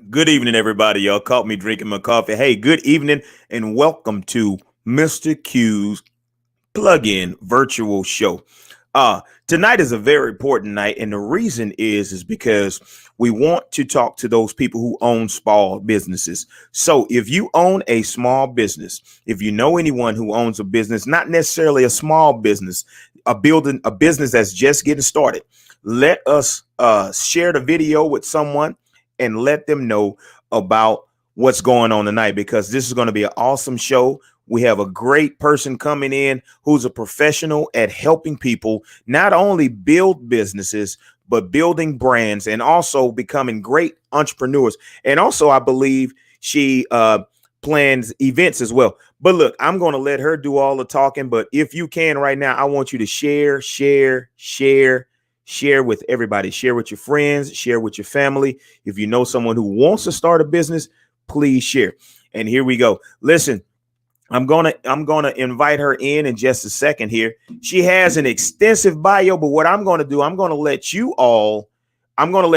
Good evening, everybody. Y'all caught me drinking my coffee. Hey, good evening and welcome to Mr. Q's plug-in virtual show. Tonight is a very important night, and the reason is because we want to talk to those people who own small businesses. So if you own a small business, if you know anyone who owns a business, not necessarily a small business, a business that's just getting started, let us share the video with someone and let them know about what's going on tonight, because this is going to be an awesome show. We have a great person coming in who's a professional at helping people not only build businesses, but building brands and also becoming great entrepreneurs. And also, I believe she plans events as well. But look, I'm going to let her do all the talking. But if you can right now, I want you to share with everybody. Share with your friends, share with your family. If you know someone who wants to start a business, please share. And here we go. Listen, I'm gonna invite her in just a second here. She has an extensive bio, but what I'm gonna do, I'm gonna let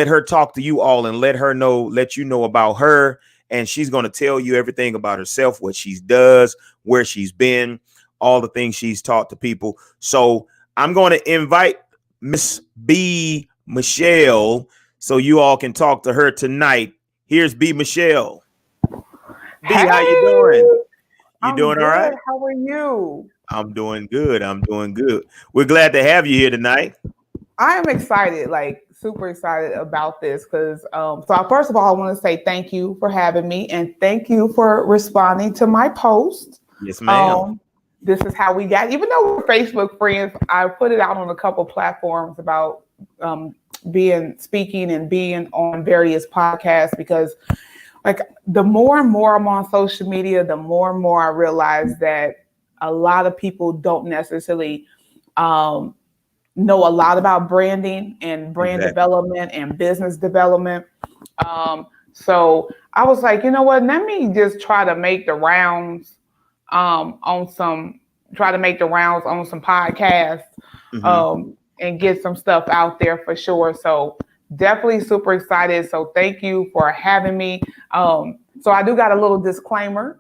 her talk to you all and let you know about her. And she's gonna tell you everything about herself, what she does, where she's been, all the things she's taught to people. So I'm gonna invite Miss B. Michelle so you all can talk to her tonight. Here's B. Michelle. B, hey, how you doing? I'm doing good. all right? How are you? I'm doing good. We're glad to have you here tonight. I am excited, like super excited about this because first of all, I want to say thank you for having me and thank you for responding to my post. Yes, ma'am. This is how we got, even though we're Facebook friends, I put it out on a couple platforms about speaking and being on various podcasts because like the more and more I'm on social media, the more and more I realize that a lot of people don't necessarily know a lot about branding and brand development and business development. So I was like, you know what? Let me just try to make the rounds on some podcasts and get some stuff out there for sure. So definitely super excited. So thank you for having me. So I do got a little disclaimer.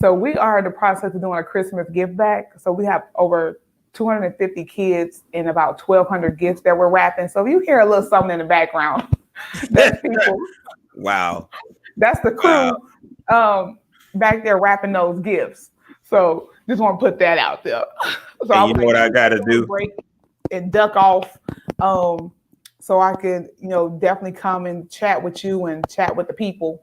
So we are in the process of doing a Christmas gift back. So we have over 250 kids and about 1,200 gifts that we're wrapping. So if you hear a little something in the background, that's people. Wow. That's the crew back there wrapping those gifts. So just want to put that out there. So and you know what I got to do? Break and duck off. So I could, definitely come and chat with you and chat with the people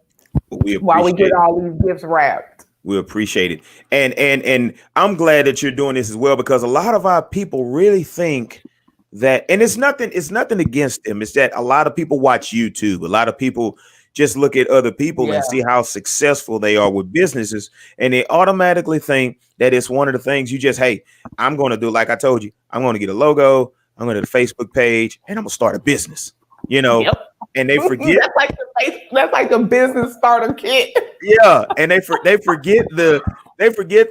while we get all these gifts wrapped. We appreciate it. And I'm glad that you're doing this as well, because a lot of our people really think that, and it's nothing against them. It's that a lot of people watch YouTube. A lot of people just look at other people and see how successful they are with businesses. And they automatically think that it's one of the things you just, hey, I'm going to do, like I told you, I'm going to get a logo. I'm going to the Facebook page and I'm going to start a business, and they forget. That's like the business starter kit. Yeah. And they forget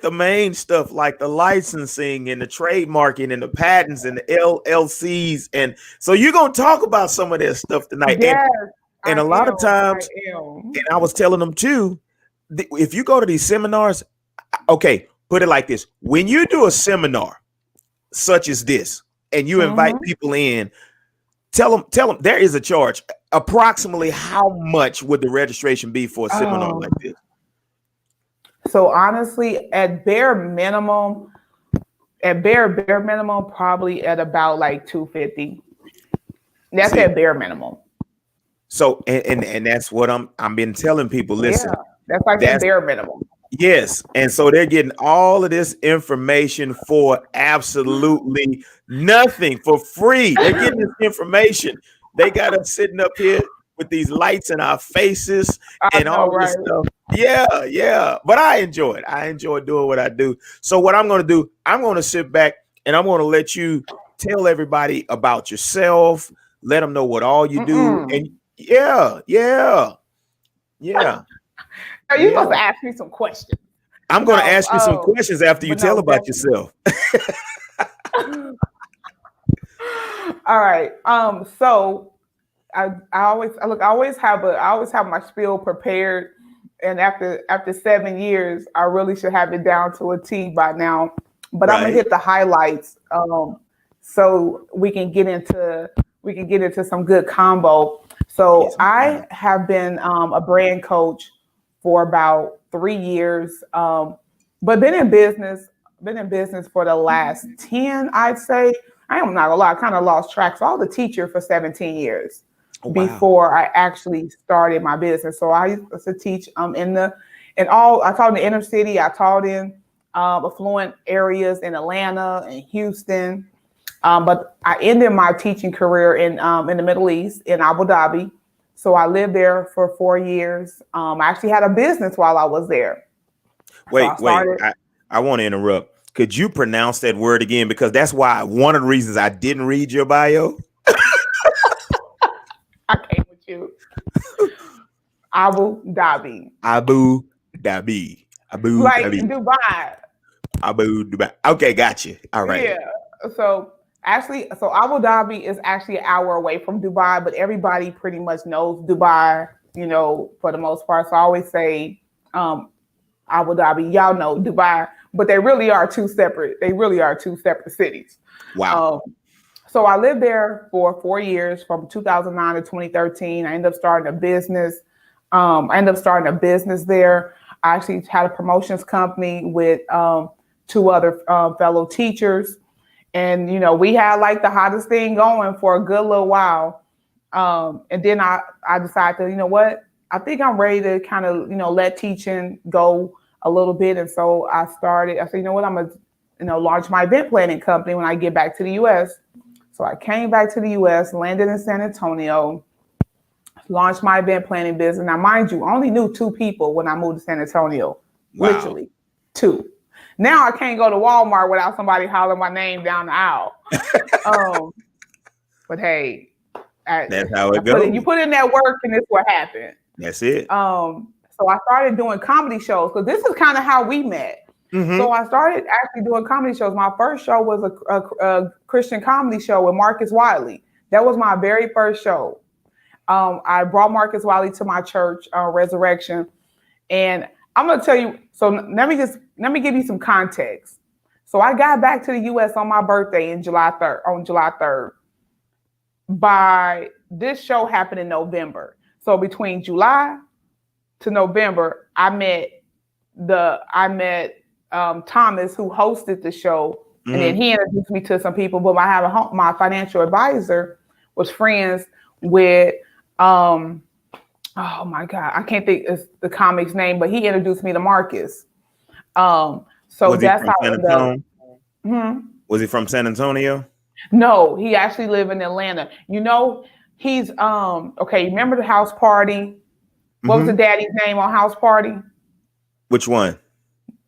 the main stuff, like the licensing and the trademarking and the patents and the LLCs. And so you're going to talk about some of that stuff tonight. Yes, and a lot of times, and I was telling them too, if you go to these seminars, okay, put it like this. When you do a seminar such as this, and you invite people in, tell them there is a charge. Approximately how much would the registration be for a seminar like this? So honestly, at bare minimum, probably at about like $250. That's at bare minimum. So and that's what I've been telling people. Listen, that's like the bare minimum. Yes. And so they're getting all of this information for absolutely nothing, for free. They're getting this information. They got us sitting up here with these lights in our faces and all this stuff. Yeah. But I enjoy it. I enjoy doing what I do. So what I'm going to do, I'm going to sit back and I'm going to let you tell everybody about yourself. Let them know what all you do. And yeah. Are you supposed to ask me some questions? I'm going to ask you some questions after you tell about yourself. All right. So I always have my spiel prepared, and after 7 years, I really should have it down to a T by now. But I'm gonna Right. hit the highlights, so we can get into some good combo. So Yes, I ma'am. have been a brand coach for about 3 years, but been in business for the last 10, I'd say. I am not gonna lie, I kind of lost track. So I was a teacher for 17 years Oh, wow. before I actually started my business. So I used to teach I taught in the inner city, I taught in affluent areas in Atlanta and Houston. But I ended my teaching career in the Middle East in Abu Dhabi. So I lived there for 4 years. I actually had a business while I was there. So I Wait. started. I want to interrupt. Could you pronounce that word again? Because that's why one of the reasons I didn't read your bio. I came with you. Abu Dhabi, Abu Dhabi. Abu like Dhabi. Dubai. Abu Dhabi. Okay, got you. All right. Yeah. So so Abu Dhabi is actually an hour away from Dubai, but everybody pretty much knows Dubai, for the most part. So I always say Abu Dhabi, y'all know Dubai, but they really are two separate. They really are two separate cities. Wow. Um, so I lived there for 4 years, from 2009 to 2013. I ended up starting a business. There. I actually had a promotions company with two other fellow teachers, and we had like the hottest thing going for a good little while. And then I decided to, what, I think I'm ready to kind of let teaching go a little bit, and so I said, what, I'm gonna launch my event planning company when I get back to the U.S. So I came back to the U.S., landed in San Antonio, launched my event planning business. Now, mind you, I only knew two people when I moved to San Antonio, Wow. literally two. Now I can't go to Walmart without somebody hollering my name down the aisle. um, but hey, That's how it goes. you put in that work, and it's what happened. That's it. So I started doing comedy shows, because this is kind of how we met. So Mm-hmm. I started actually doing comedy shows. My first show was a Christian comedy show with Marcus Wiley. That was my very first show. I brought Marcus Wiley to my church, Resurrection, and I'm gonna tell you. So let me give you some context. So I got back to the U.S. on my birthday on July 3rd. By this show happened in November. So between July to November, I met Thomas, who hosted the show, and then Mm-hmm. he introduced me to some people. But my financial advisor was friends with oh my God, I can't think of the comic's name, but he introduced me to Marcus. So Was he that's from how San the Antonio? hmm Was he from San Antonio? no, he actually lived in Atlanta. He's okay. Remember the house party? What was the Mm-hmm. daddy's name on house party? Which one?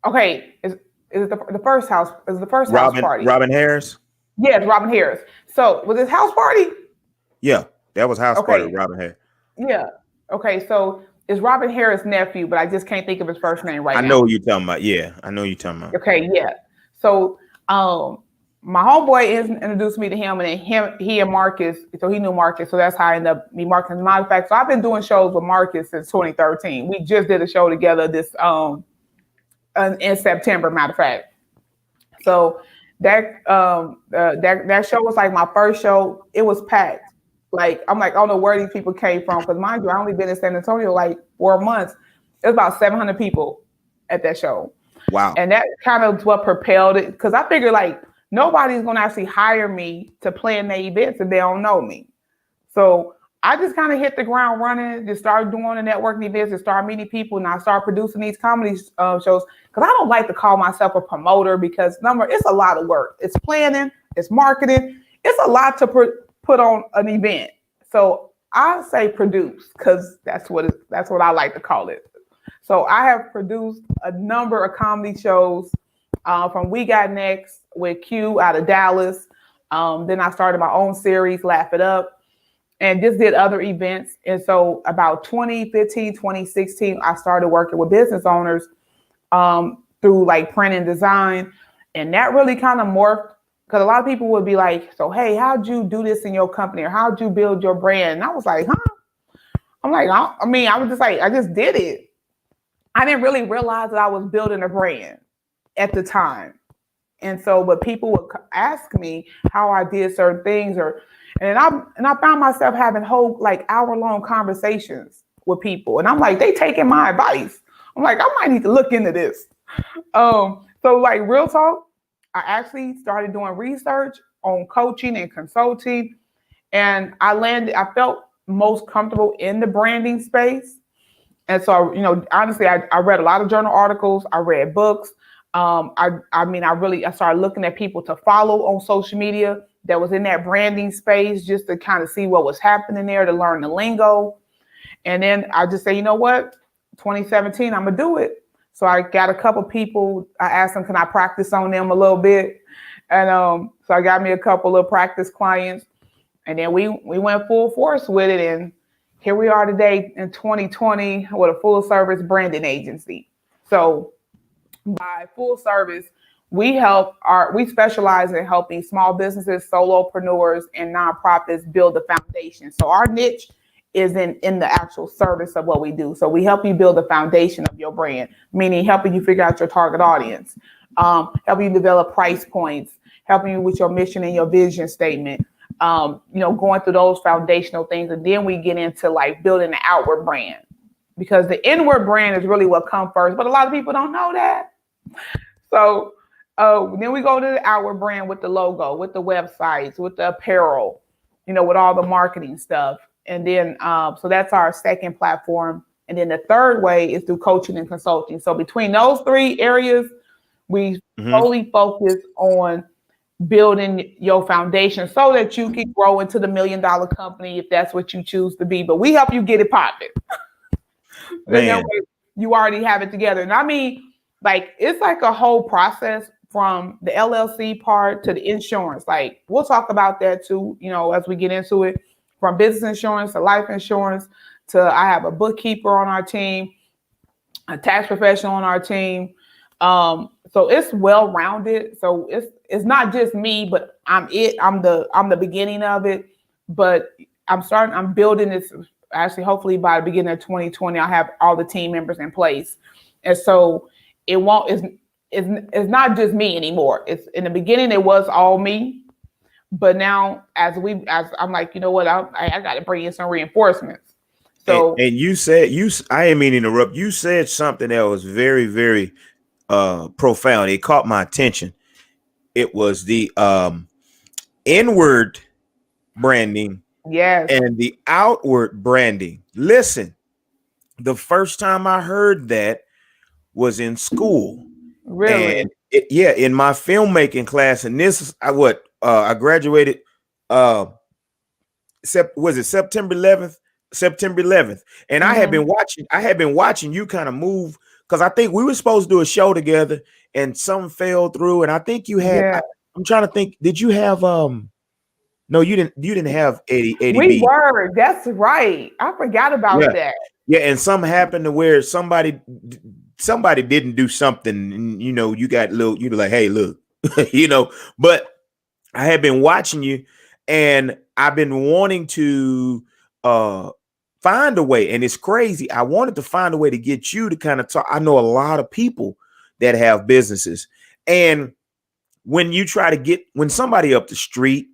Okay, is it the first house? Is the first house party? Robin Harris? Yes, Robin Harris. So was his house party? Yeah, that was house party with Okay, Robin Harris. yeah. Okay, so it's Robin Harris' nephew, but I just can't think of his first name right I know now. who you're talking about. Yeah, I know who you're talking about. Okay, yeah. So my homeboy introduced me to him, and then he and Marcus, so he knew Marcus, so that's how I ended up meeting Marcus. As a matter of fact, so I've been doing shows with Marcus since 2013. We just did a show together in September, matter of fact. So that show was like my first show. It was packed. Like, I'm like, I don't know where these people came from, because mind you, I only been in San Antonio like 4 months. It was about 700 people at that show. Wow. And that kind of what propelled it, because I figured like nobody's gonna actually hire me to plan their events if they don't know me. So I just kind of hit the ground running, just started doing the networking events, and started meeting people, and I started producing these comedy shows. Because I don't like to call myself a promoter, because it's a lot of work. It's planning, it's marketing, it's a lot to put on an event. So I say produce, because that's what I like to call it. So I have produced a number of comedy shows, from We Got Next with Q out of Dallas. Then I started my own series, Laugh It Up, and just did other events. And so about 2015, 2016, I started working with business owners through like print and design. And that really kind of morphed because a lot of people would be like, so, hey, how'd you do this in your company, or how'd you build your brand? And I was like, huh? I'm like, I mean, I was just like, I just did it. I didn't really realize that I was building a brand at the time. And so, but people would ask me how I did certain things, or and I found myself having whole like hour-long conversations with people, and I'm like, they taking my advice. I'm like, I might need to look into this. So like real talk, I actually started doing research on coaching and consulting, and I felt most comfortable in the branding space. And so, honestly, I read a lot of journal articles. I read books. I mean, I started looking at people to follow on social media that was in that branding space, just to kind of see what was happening there, to learn the lingo. And then I just say, you know what, 2017, I'm gonna do it. So I got a couple people. I asked them, can I practice on them a little bit? And so I got me a couple of practice clients, and then we went full force with it. And here we are today in 2020 with a full service branding agency. So by full service, we specialize in helping small businesses, solopreneurs, and nonprofits build the foundation. So our niche is in the actual service of what we do. So we help you build the foundation of your brand, meaning helping you figure out your target audience, helping you develop price points, helping you with your mission and your vision statement, going through those foundational things. And then we get into like building the outward brand, because the inward brand is really what comes first. But a lot of people don't know that. So then we go to the outward brand with the logo, with the websites, with the apparel, with all the marketing stuff. And then, so that's our second platform. And then the third way is through coaching and consulting. So between those three areas, we solely focus on building your foundation so that you can grow into the $1 million company if that's what you choose to be. But we help you get it popping. And that way you already have it together. And I mean, like, it's like a whole process from the LLC part to the insurance. Like, we'll talk about that too, as we get into it, from business insurance to life insurance to I have a bookkeeper on our team, a tax professional on our team. So it's well rounded. So it's not just me, but I'm the beginning of it. But I'm building this. Actually, hopefully by the beginning of 2020, I'll have all the team members in place. And so it's not just me anymore. It's in the beginning, it was all me. But now as I'm like, you know what, I got to bring in some reinforcements. So, and you said, I didn't mean to interrupt. You said something that was very, very profound. It caught my attention. It was the inward branding, yes, and the outward branding. Listen, the first time I heard that was in school. really, And in my filmmaking class, and this is I graduated was it September 11th? September 11th. And I had been watching you kind of move, because I think we were supposed to do a show together and something fell through. And I think you had I'm trying to think, did you have no, you didn't have Eddie we B. were. That's right. I forgot about that. Yeah, and something happened to where somebody didn't do something, and you got you like, hey, look, but I had been watching you, and I've been wanting to find a way, and it's crazy. I wanted to find a way to get you to kind of talk. I know a lot of people that have businesses, and when somebody up the street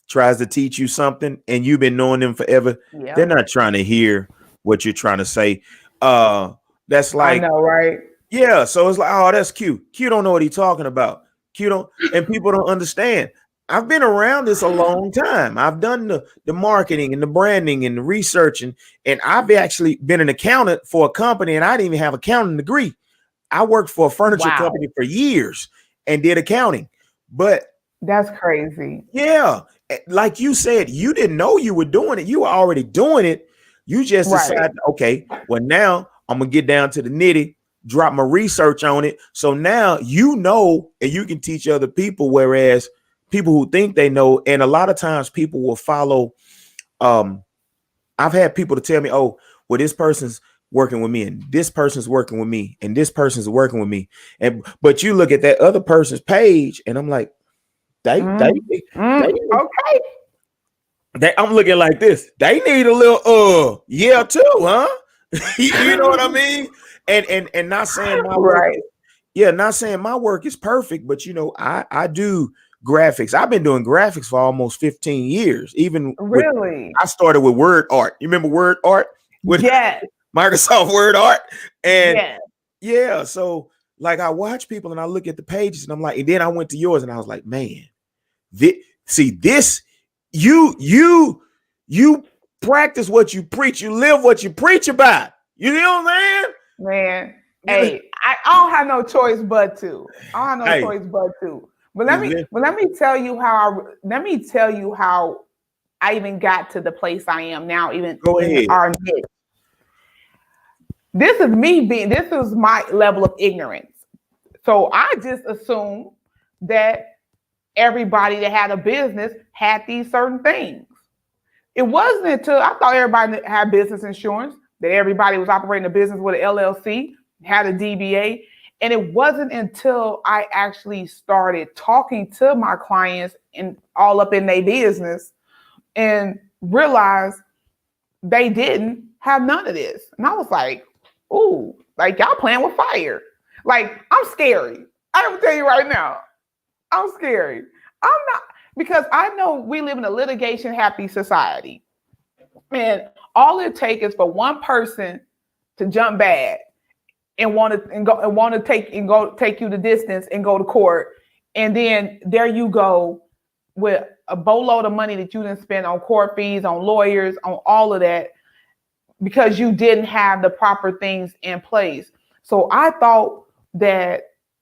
tries to teach you something and you've been knowing them forever, they're not trying to hear what you're trying to say. That's like, I know, right? Yeah. So it's like, oh, that's Q. Q don't know what he's talking about. Q don't, and people don't understand. I've been around this a long time. I've done the marketing and the branding and the research, and I've actually been an accountant for a company, and I didn't even have an accounting degree. I worked for a furniture company for years and did accounting. But that's crazy. Yeah. Like you said, you didn't know you were doing it. You were already doing it. You just decided, okay, well, now I'm going to get down to the nitty, drop my research on it. So now and you can teach other people, whereas people who think they know, and a lot of times people will follow. I've had people to tell me, oh, well, this person's working with me, and this person's working with me, and this person's working with me. But you look at that other person's page, and I'm like, Okay. I'm looking like this. They need a little yeah too, huh? You know what I mean? And not saying my work, Right. yeah, not saying my work is perfect, but I do graphics. I've been doing graphics for almost 15 years. Even with Really? I started with Word Art. You remember Word Art with Yes. Microsoft Word Art? And Yes. yeah, so like I watch people and I look at the pages and I'm like, and then I went to yours and I was like, man, see this, you practice what you preach, you live what you preach about. You know what I'm Man. saying? Hey, I don't have no choice but to. I don't have no Hey, choice but to. But you live. let me tell you how I even got to the place I am now, even Go in ahead. our niche. This is my level of ignorance. So I just assumed that everybody that had a business had these certain things. It wasn't until I thought everybody had business insurance, that everybody was operating a business with an LLC, had a DBA. And it wasn't until I actually started talking to my clients and all up in their business and realized they didn't have none of this. And I was like, ooh, like y'all playing with fire. Like, I'm scary. I'm gonna tell you right now, I'm scary. I'm not, because I know we live in a litigation happy society. And all it takes is for one person to jump bad and want to take you the distance and go to court. And then there you go with a boatload of money that you didn't spend on court fees, on lawyers, on all of that, because you didn't have the proper things in place. So that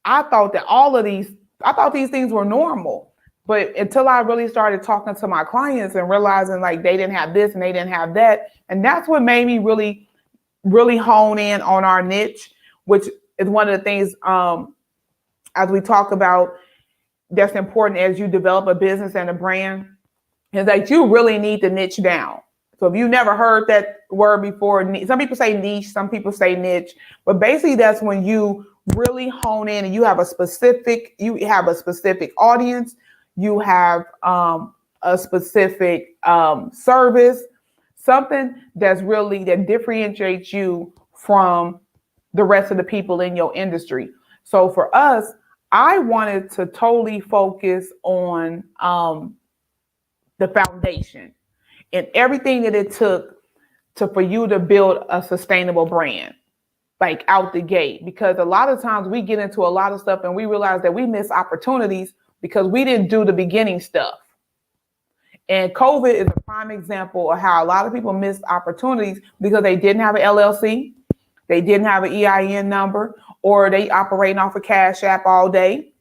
I thought that I thought these things were normal. But until I really started talking to my clients and realizing like they didn't have this and they didn't have that, and that's what made me really, really hone in on our niche, which is one of the things as we talk about that's important as you develop a business and a brand, is that you really need to niche down. So if you never heard that word before, some people say niche, some people say niche, but basically that's when you really hone in and you have a specific audience, you have a specific service, something that differentiates you from the rest of the people in your industry. So for us, I wanted to totally focus on the foundation and everything that it took for you to build a sustainable brand, like out the gate. Because a lot of times we get into a lot of stuff and we realize that we miss opportunities because we didn't do the beginning stuff. And COVID is a prime example of how a lot of people missed opportunities because they didn't have an LLC, they didn't have an EIN number, or they operating off a Cash App all day.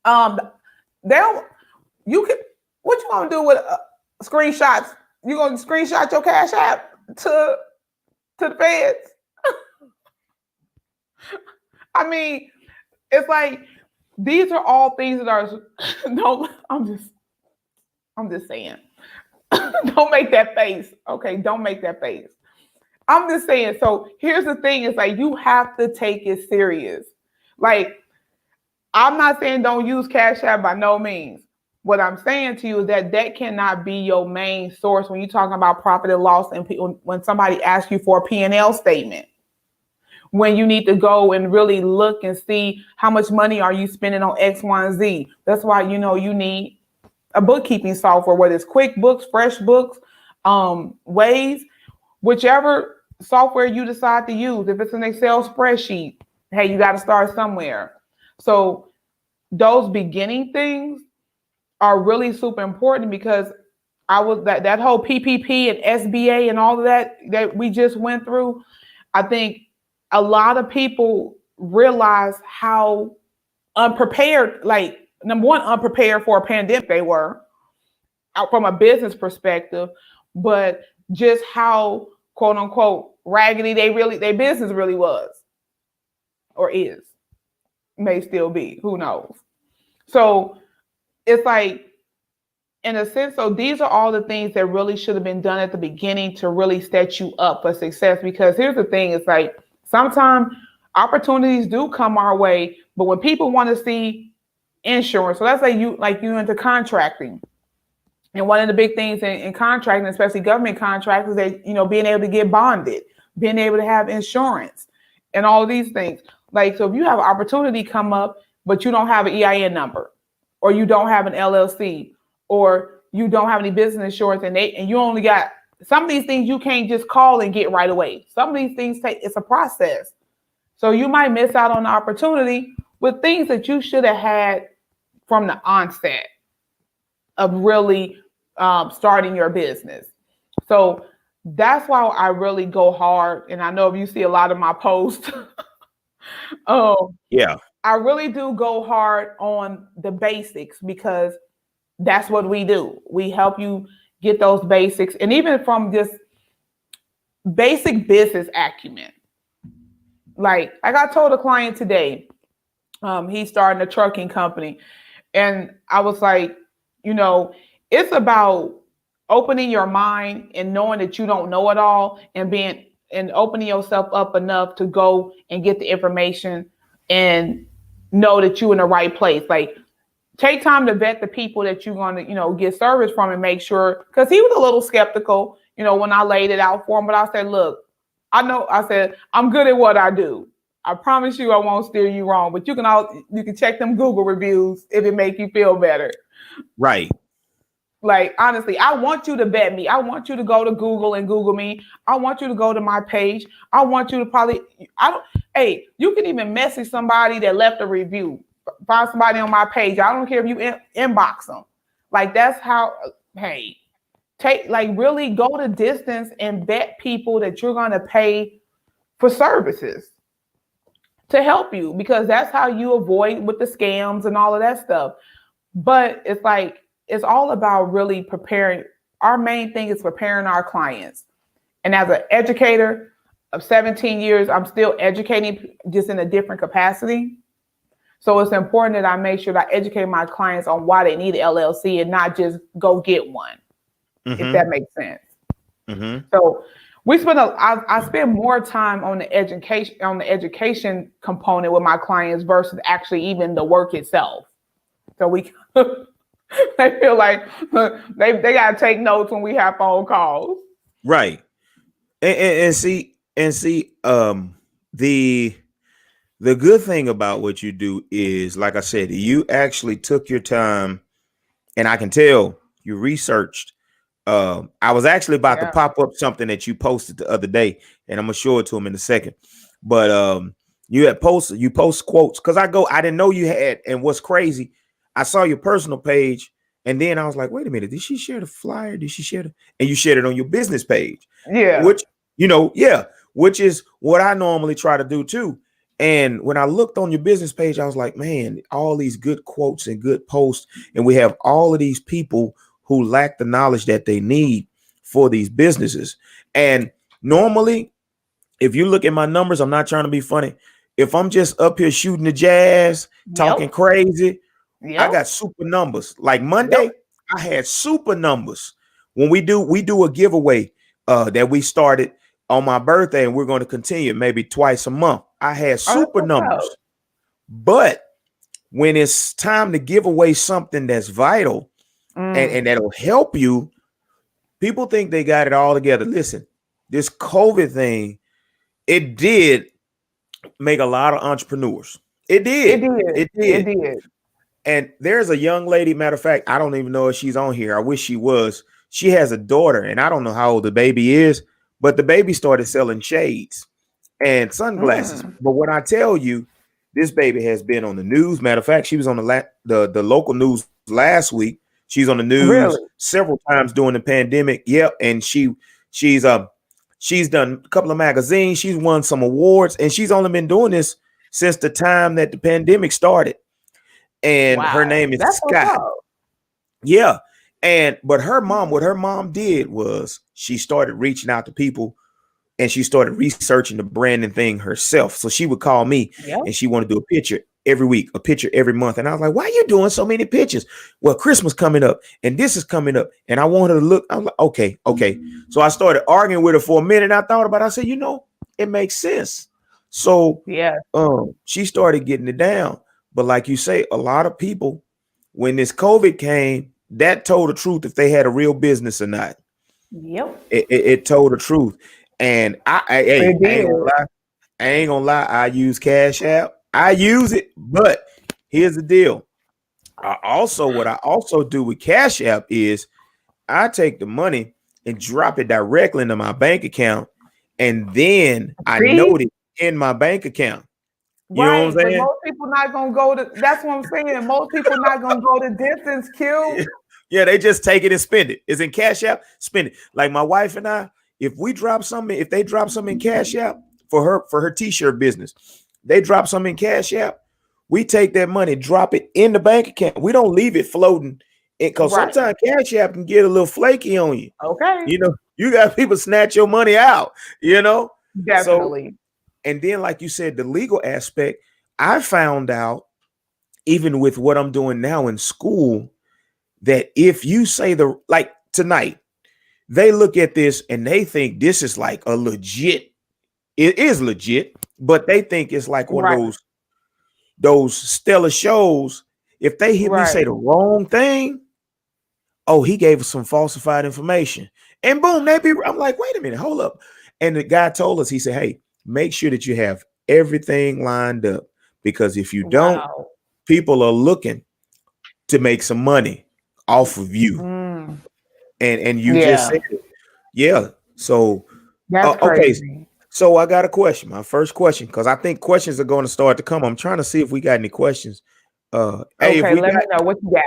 They don't. You can. What you gonna do with screenshots? You gonna screenshot your Cash App to the feds? I mean, it's like these are all things that are. No, I'm just saying. Don't make that face. Okay, don't make that face. I'm just saying. So here's the thing: it's like you have to take it serious. Like, I'm not saying don't use Cash App by no means. What I'm saying to you is that cannot be your main source when you're talking about profit and loss, and when somebody asks you for a P&L statement. When you need to go and really look and see how much money are you spending on X, Y, and Z. That's why you need a bookkeeping software, whether it's QuickBooks, FreshBooks, Waze, whichever software you decide to use. If it's an Excel spreadsheet, hey, you got to start somewhere. So those beginning things are really super important, because I was that whole PPP and SBA and all of that we just went through. I think a lot of people realize how unprepared, like number one, unprepared for a pandemic they were from a business perspective, but just how quote unquote raggedy their business really was or is, may still be, who knows. So it's like, in a sense, so these are all the things that really should have been done at the beginning to really set you up for success. Because here's the thing, it's like sometimes opportunities do come our way, but when people want to see insurance. So let's say you into contracting. And one of the big things in contracting, especially government contracts, is that, being able to get bonded, being able to have insurance, and all of these things. Like, so if you have an opportunity come up, but you don't have an EIN number, or you don't have an LLC, or you don't have any business insurance, and you only got some of these things, you can't just call and get right away. Some of these things it's a process. So you might miss out on the opportunity with things that you should have had from the onset of really starting your business. So that's why I really go hard. And I know if you see a lot of my posts, Yeah. I really do go hard on the basics, because that's what we do. We help you get those basics. And even from just basic business acumen. Like I told a client today, he's starting a trucking company. And I was like, it's about opening your mind and knowing that you don't know it all, and opening yourself up enough to go and get the information and know that you're in the right place. Like, take time to vet the people that you're going to, get service from, and make sure, because he was a little skeptical, when I laid it out for him. But I said, look, I said, I'm good at what I do. I promise you I won't steer you wrong, but you can check them Google reviews if it make you feel better. Right. Like, honestly, I want you to vet me. I want you to go to Google and Google me. I want you to go to my page. I want you to hey, you can even message somebody that left a review. Find somebody on my page. I don't care if you inbox them. Like, that's how, hey, really go the distance and vet people that you're going to pay for services to help you, because that's how you avoid with the scams and all of that stuff. But it's all about really preparing. Our main thing is preparing our clients. And as an educator of 17 years, I'm still educating, just in a different capacity. So it's important that I make sure that I educate my clients on why they need an LLC, and not just go get one, if that makes sense. So I spend more time on the education component with my clients versus actually even the work itself. So they feel like they got to take notes when we have phone calls. Right. And see, the good thing about what you do is, like I said, you actually took your time, and I can tell you researched. I was actually about to pop up something that you posted the other day, and I'm gonna show it to him in a second. But you post quotes, because I didn't know you had. And what's crazy, I saw your personal page, and then I was like, wait a minute, did she share the flyer? Did she share and you shared it on your business page? Yeah. Which is what I normally try to do too. And when I looked on your business page, I was like, man, all these good quotes and good posts, and we have all of these people who lack the knowledge that they need for these businesses. And normally, if you look at my numbers, I'm not trying to be funny. If I'm just up here shooting the jazz, talking crazy, I got super numbers. Like Monday, I had super numbers. When we do a giveaway that we started on my birthday, and we're going to continue maybe twice a month. I had super numbers. But when it's time to give away something that's vital, and that'll help you, people think they got it all together. Listen, this COVID thing, it did make a lot of entrepreneurs. It did. And there's a young lady, matter of fact, I don't even know if she's on here. I wish she was. She has a daughter, and I don't know how old the baby is, but the baby started selling shades and sunglasses. But when I tell you, this baby has been on the news. Matter of fact, she was on the local news last week. She's on the news several times during the pandemic. Yep. And she's done a couple of magazines. She's won some awards, and she's only been doing this since the time that the pandemic started. And her name is Scott. Yeah. But what her mom did was she started reaching out to people, and she started researching the branding thing herself. So she would call me and she wanted to do a picture every week, a picture every month. And I was like, why are you doing so many pictures? Well, Christmas coming up, and this is coming up, and I want her to look. I'm like, okay. So I started arguing with her for a minute, and I thought about it. I said, it makes sense. So she started getting it down. But like you say, a lot of people, when this COVID came, that told the truth if they had a real business or not. Yep. It told the truth. And hey, It did. I ain't gonna lie. I use Cash App. I use it, but here's the deal. What I also do with Cash App is I take the money and drop it directly into my bank account, and then I See? note it in my bank account. You know what Right. I'm But saying? most people not gonna go to that's what I'm saying. Most people not gonna go the distance, Q. Yeah, they just take it and spend it. It's in Cash App, spend it. Like my wife and I, if they drop something in Cash App for her t-shirt business, they drop something in Cash App. We take that money, drop it in the bank account. We don't leave it floating because Right. sometimes Cash App can get a little flaky on you. Okay. You know, you got people snatch your money out, you know? So, Definitely. and then like you said, the legal aspect, I found out even with what I'm doing now in school that if you say like tonight, they look at this and they think this is like a legit, it is legit, but they think it's like one of Right. those stellar shows. If they hear me say Right. the wrong thing, oh, he gave us some falsified information. And boom, I'm like, wait a minute, hold up. And the guy told us, he said, hey, make sure that you have everything lined up because if you don't, Wow. people are looking to make some money off of you. Mm. And you just Yeah. said it. Yeah. So That's okay. crazy. So I got a question. My first question, because I think questions are going to start to come. I'm trying to see if we got any questions. Hey, if Okay, we let me got know what you got.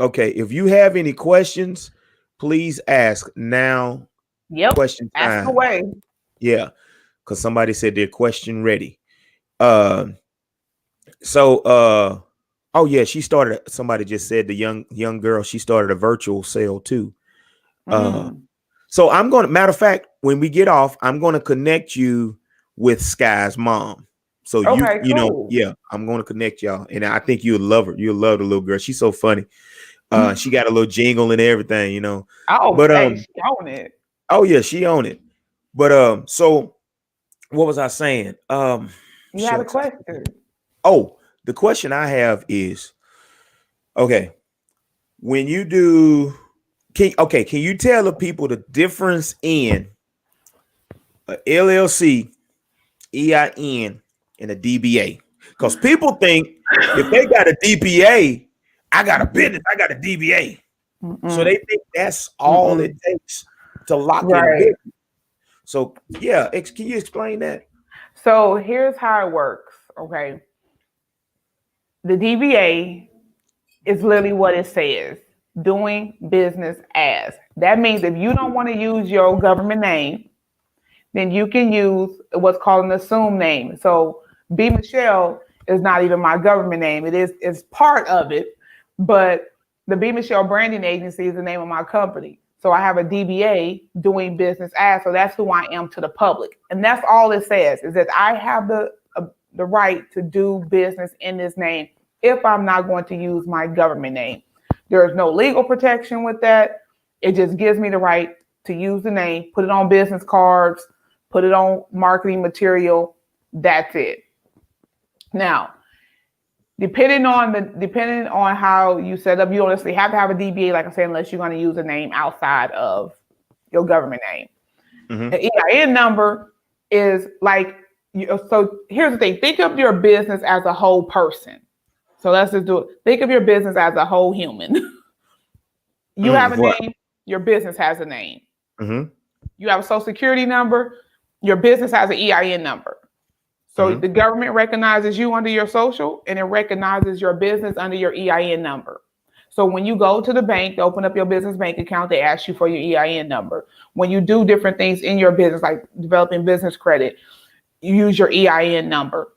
okay, if you have any questions, please ask now. Yep. Question Ask time. away. Yeah, because somebody said their question ready. Uh, so oh yeah, she started. Somebody just said the young girl. She started a virtual sale too. Uh, Mm. so I'm going to, matter of fact, when we get off, I'm going to connect you with Sky's mom. So Okay, you know, cool. yeah, I'm going to connect y'all. And I think you'll love her. You'll love the little girl. She's so funny. She got a little jingle and everything, you know. Oh, But hey, she own it. oh yeah, she own it. But so what was I saying? You had a Shucks. question. Oh, the question I have is, okay, when you do can you tell the people the difference in a LLC, EIN, and a DBA? Because people think if they got a DBA, I got a business, I got a DBA. So Mm-mm. they think that's all it Mm-mm. takes to lock in Right. business. So yeah, can you explain that? So here's how it works. Okay. The DBA is literally what it says, doing business as. That means if you don't want to use your government name, then you can use what's called an assumed name. So B Michelle is not even my government name. It's part of it, but the B Michelle Branding Agency is the name of my company. So I have a DBA, doing business as. So that's who I am to the public, and that's all it says is that I have the right to do business in this name if I'm not going to use my government name. There is no legal protection with that. It just gives me the right to use the name, put it on business cards, put it on marketing material. That's it. Now, depending on how you set up, you don't necessarily have to have a DBA, like I said, unless you're going to use a name outside of your government name. Mm-hmm. An EIN number is like, so here's the thing: think of your business as a whole person. So let's just do it. Think of your business as a whole human. You have a Right. name, your business has a name. Mm-hmm. You have a social security number, your business has an EIN number. So Mm-hmm. the government recognizes you under your social and it recognizes your business under your EIN number. So when you go to the bank to open up your business bank account, they ask you for your EIN number. When you do different things in your business, like developing business credit, you use your EIN number.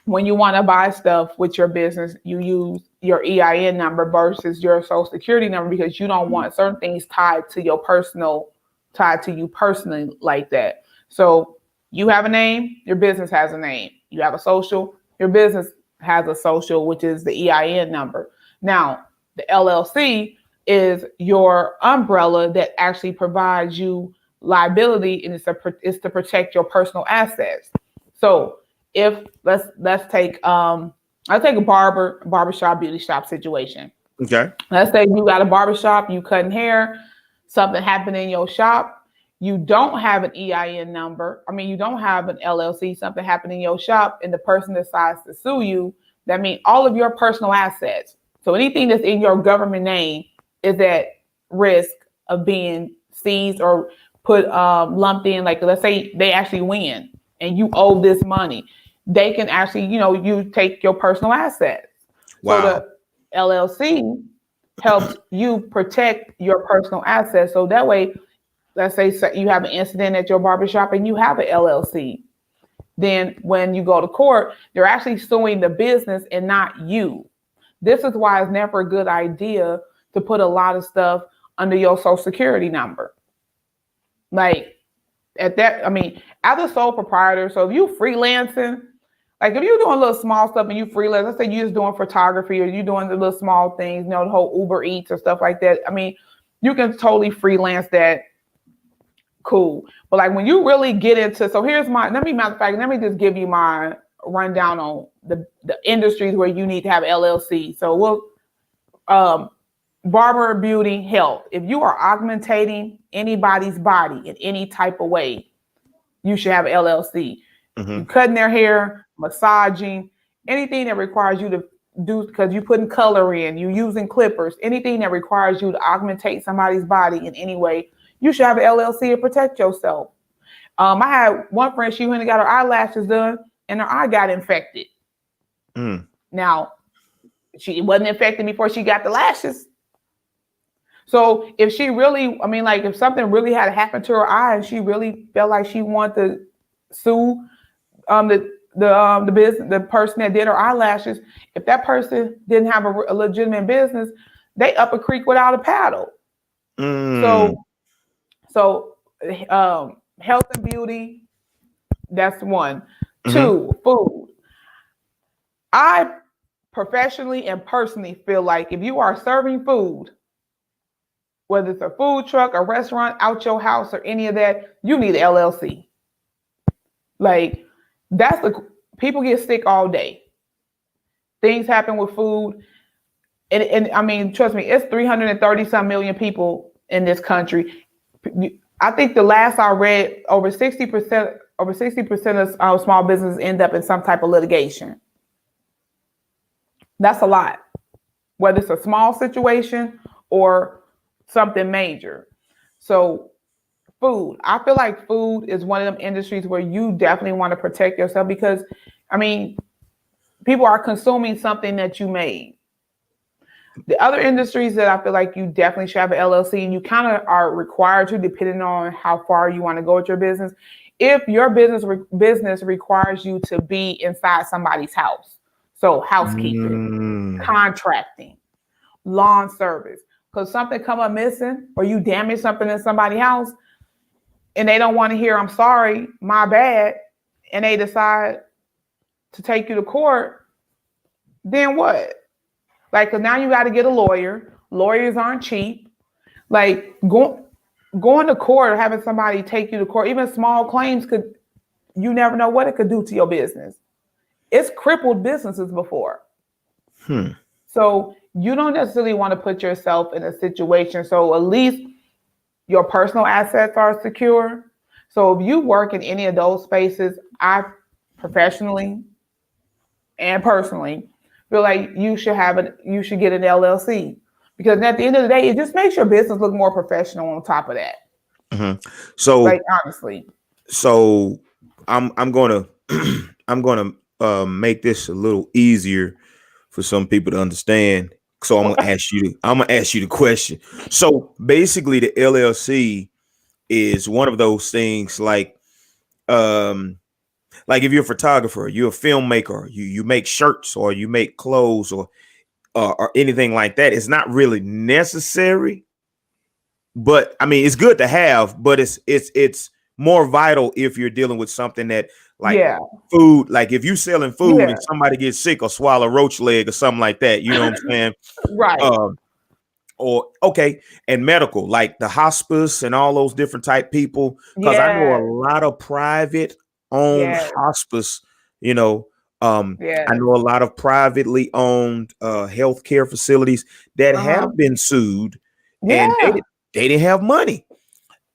When you want to buy stuff with your business, you use your EIN number versus your social security number because you don't want certain things tied to you personally like that. So you have a name, your business has a name. You have a social, your business has a social, which is the EIN number. Now, the LLC is your umbrella that actually provides you liability, and it's to protect your personal assets. So if let's take I'll take a barbershop, beauty shop situation. Okay. Let's say you got a barbershop, you cutting hair, something happened in your shop, you don't have an EIN number. I mean, you don't have an LLC, something happened in your shop, and the person decides to sue you. That means all of your personal assets. So anything that's in your government name is at risk of being seized or put lumped in. Like let's say they actually win and you owe this money, they can actually, you take your personal assets. So Wow. the LLC helps you protect your personal assets. So that way, let's say you have an incident at your barbershop and you have an LLC. Then when you go to court, they're actually suing the business and not you. This is why it's never a good idea to put a lot of stuff under your social security number. Like at that, I mean, as a sole proprietor, so if you freelancing, like if you're doing little small stuff and you freelance, let's say you're just doing photography or you're doing the little small things, the whole Uber Eats or stuff like that. I mean, you can totally freelance that. Cool. But like when you really get into, so here's matter of fact, let me just give you my rundown on the industries where you need to have LLC. So barber, beauty, health. If you are augmentating anybody's body in any type of way, you should have an LLC. Mm-hmm. You're cutting their hair, massaging, anything that requires you to do, because you're putting color in, you're using clippers, anything that requires you to augmentate somebody's body in any way, you should have an LLC to protect yourself. I had one friend, she went and got her eyelashes done and her eye got infected. Now, she wasn't infected before she got the lashes. So if she really, I mean, like if something really had happened to her eye and she really felt like she wanted to sue the business, the person that did her eyelashes, if that person didn't have a legitimate business, they up a creek without a paddle. So health and beauty, that's one. Mm-hmm. 2, food. I professionally and personally feel like if you are serving food, whether it's a food truck, a restaurant, out your house, or any of that, you need an LLC. Like people get sick all day. Things happen with food. And I mean, trust me, it's 330 some million people in this country. I think the last I read, over 60% of our small businesses end up in some type of litigation. That's a lot, whether it's a small situation or something major. So food, I feel like food is one of them industries where you definitely want to protect yourself, because I mean, people are consuming something that you made. The other industries that I feel like you definitely should have an LLC, and you kind of are required to, depending on how far you want to go with your business. If your business requires you to be inside somebody's house, so housekeeping, contracting, lawn service, because something come up missing or you damage something in somebody's house and they don't want to hear, I'm sorry, my bad, and they decide to take you to court, then what? Like, cause now you got to get a lawyer. Lawyers aren't cheap. Like going to court or having somebody take you to court, even small claims you never know what it could do to your business. It's crippled businesses before. So you don't necessarily want to put yourself in a situation. So at least your personal assets are secure. So if you work in any of those spaces, I professionally and personally feel like you should get an LLC, because at the end of the day, it just makes your business look more professional on top of that. Mm-hmm. So, like, honestly, so I'm gonna make this a little easier for some people to understand. So I'm gonna ask you the question. So basically, the LLC is one of those things like if you're a photographer, you're a filmmaker, you make shirts or you make clothes or anything like that. It's not really necessary, but I mean, it's good to have, but it's more vital if you're dealing with something that food, like if you selling food and somebody gets sick or swallow a roach leg or something like that, you know what I'm saying? Right. And medical, like the hospice and all those different type people, because I know a lot of private owned hospice, I Yes. know a lot of privately owned healthcare facilities that Uh-huh. have been sued, and Yeah. they didn't have money.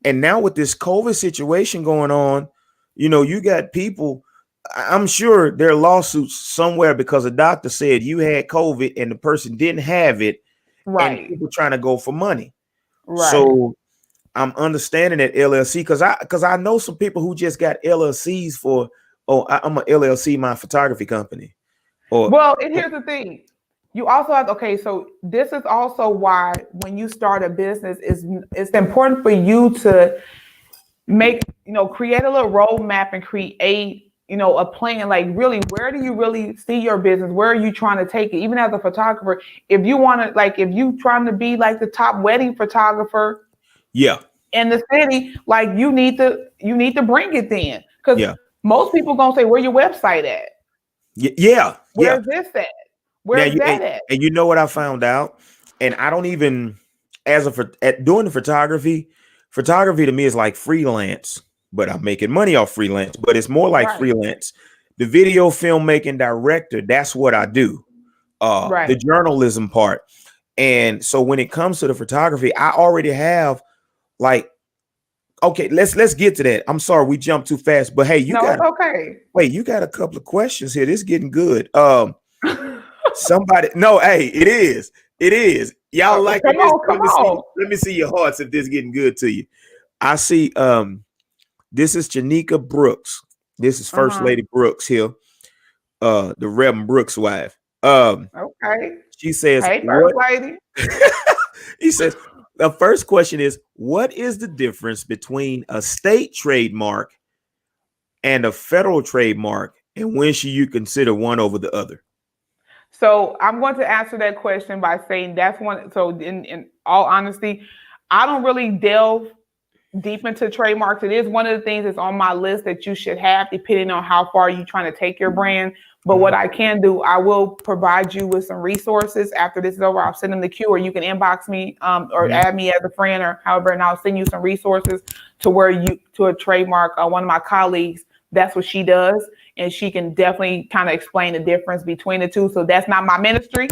And now with this COVID situation going on, you got people. I'm sure there are lawsuits somewhere because a doctor said you had COVID and the person didn't have it, and Right. people trying to go for money. Right. So I'm understanding that LLC because I know some people who just got LLCs for. Oh, I'm a LLC, my photography company. Or Well, and here's the thing. You also have okay, so this is also why when you start a business, it's important for you to make, create a little roadmap and create, a plan. Like really, where do you really see your business? Where are you trying to take it? Even as a photographer, if you want to, like, if you trying to be like the top wedding photographer yeah, in the city, like you need to bring it then, because yeah, most people gonna say, where your website at? yeah, yeah. Where's this at? Now Where's that at? and you know what I found out, and I don't even at doing the photography. Photography to me is like freelance, but I'm making money off freelance. But it's more like Right, freelance. The video filmmaking director, that's what I do. The right. journalism part, and so when it comes to the photography, I already have like okay. Let's get to that. I'm sorry we jumped too fast, but hey, No, it's okay. you got a couple of questions here. This is getting good. Somebody, no, hey, it is. It is. Y'all liking Come this? on, come Let me see. on. Let me see your hearts if this getting good to you. I see. This is Janika Brooks. This is First Uh-huh. Lady Brooks here. The Reverend Brooks' wife. Okay. She says, Hey, first "What?" lady. He says, "The first question is, what is the difference between a state trademark and a federal trademark, and when should you consider one over the other?" So I'm going to answer that question by saying that's one. So in all honesty, I don't really delve deep into trademarks. It is one of the things that's on my list that you should have, depending on how far you're trying to take your brand. But what Mhm. I can do, I will provide you with some resources after this is over. I'll send them the queue, or you can inbox me, or Mhm. add me as a friend, or however, and I'll send you some resources to a trademark. One of my colleagues, that's what she does, and she can definitely kind of explain the difference between the two. So that's not my ministry.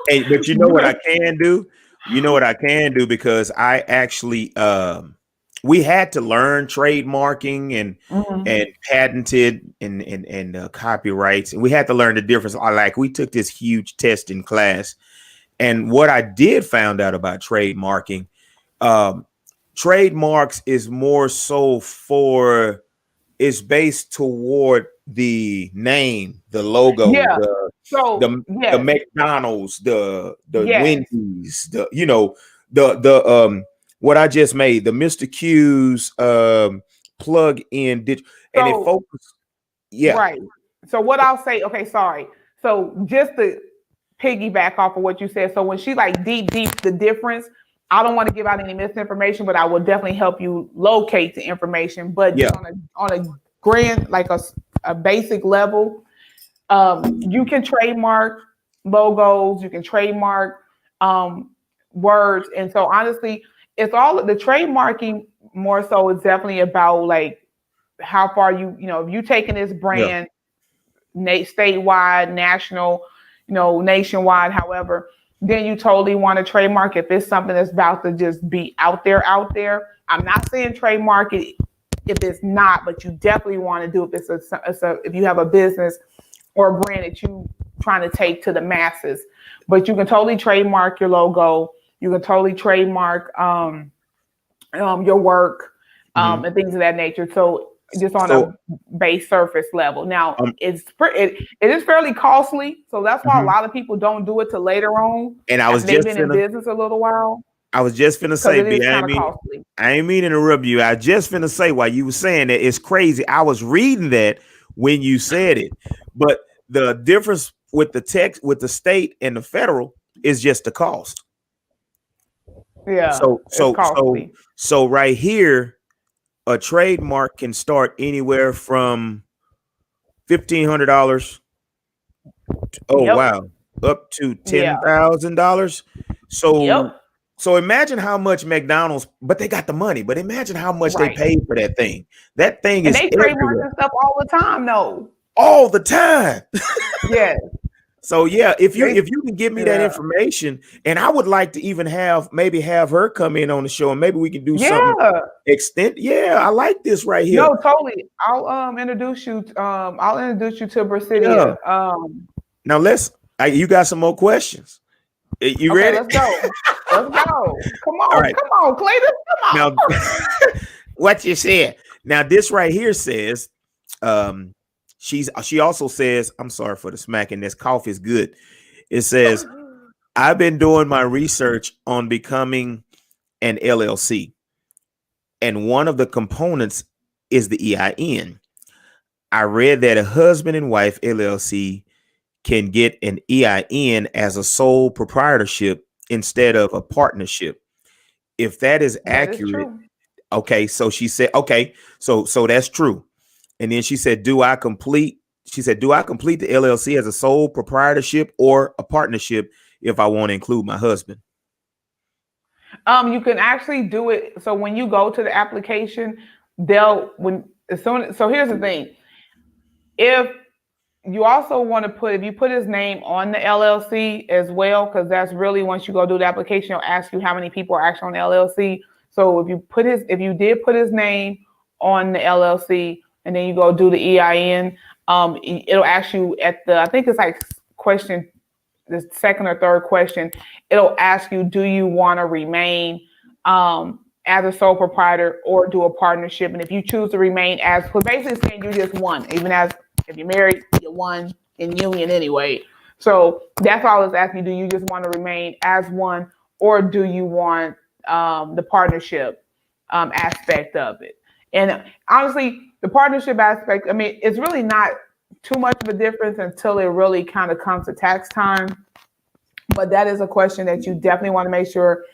Hey, but you know what I can do? You know what I can do because I actually we had to learn trademarking Mhm. and patented and copyrights, and we had to learn the difference. Like we took this huge test in class, and what I did found out about trademarking, um, trademarks is more so for it's based toward the name, the logo, Yeah. So the yes, McDonald's, the yes. Wendy's, the what I just made, the Mr. Q's plug in and it So focus, yeah, right. So what I'll say, okay, sorry. So just to piggyback off of what you said. So when she like deep the difference, I don't want to give out any misinformation, but I will definitely help you locate the information. But yeah, just on a grand, like a basic level, you can trademark logos, you can trademark um, words, and so honestly, it's all the trademarking more so is definitely about like how far if you taking this yeah, brand statewide, national, nationwide, however, then you totally want to trademark if it's something that's about to just be out there. I'm not saying trademark it if it's not, but you definitely want to do if you have a business or a brand that you trying to take to the masses. But you can totally trademark your logo. You can totally trademark your work, mhm. and things of that nature. So just on So a base surface level. Now um, it is fairly costly, so that's why a mhm. lot of people don't do it till later on And after they've been in business a little while I was just finna because say, it B, is kind of costly. I ain't mean to interrupt you. I just finna say while you were saying that it's crazy. I was reading that when you said it, but the difference with the text with the state and the federal is just the cost. Yeah, So it's so so costly. so right here, a trademark can start anywhere from $1,500. Oh Yep. wow, up to Yeah. $10,000. So Yep. so imagine how much McDonald's, but they got the money. But imagine how much they Right. paid for that thing. That thing And is they trademark everywhere. and stuff all the time, though. all the time. Yes. So yeah, if They, you can give me that yeah. information, and I would like to even have her come in on the show, and maybe we can do something Yeah. extent. Yeah, I like this right here. No, totally. I'll introduce you to Yeah. Brasidia. Now you got some more questions. You Okay, ready? let's go. Let's go. All right. Come on, Clayton. Come Now, on. what you said. Now, this right here says, um, she also says, I'm sorry for the smacking. This cough is good. It says, I've been doing my research on becoming an LLC, and one of the components is the EIN. I read that a husband and wife LLC can get an EIN as a sole proprietorship instead of a partnership. If that is That is accurate, true. okay. So she said, okay, so that's true. And then she said, do I complete? She said, do I complete the LLC as a sole proprietorship or a partnership if I want to include my husband? You can actually do it. So when you go to the application, they'll when as soon. So here's the thing: if you also want to put if you put his name on the LLC as well, because that's really once you go do the application, it'll ask you how many people are actually on the LLC. So if you did put his name on the LLC and then you go do the EIN, it'll ask you at the I think it's like question the second or third question, it'll ask you, do you want to remain as a sole proprietor or do a partnership? And if you choose to remain as, so basically saying you just one, even as if you're married, you're one in union anyway. So that's all it's asking you. Do you just want to remain as one or do you want the partnership aspect of it? And honestly, the partnership aspect, I mean, it's really not too much of a difference until it really kind of comes to tax time. But that is a question that you definitely want to make sure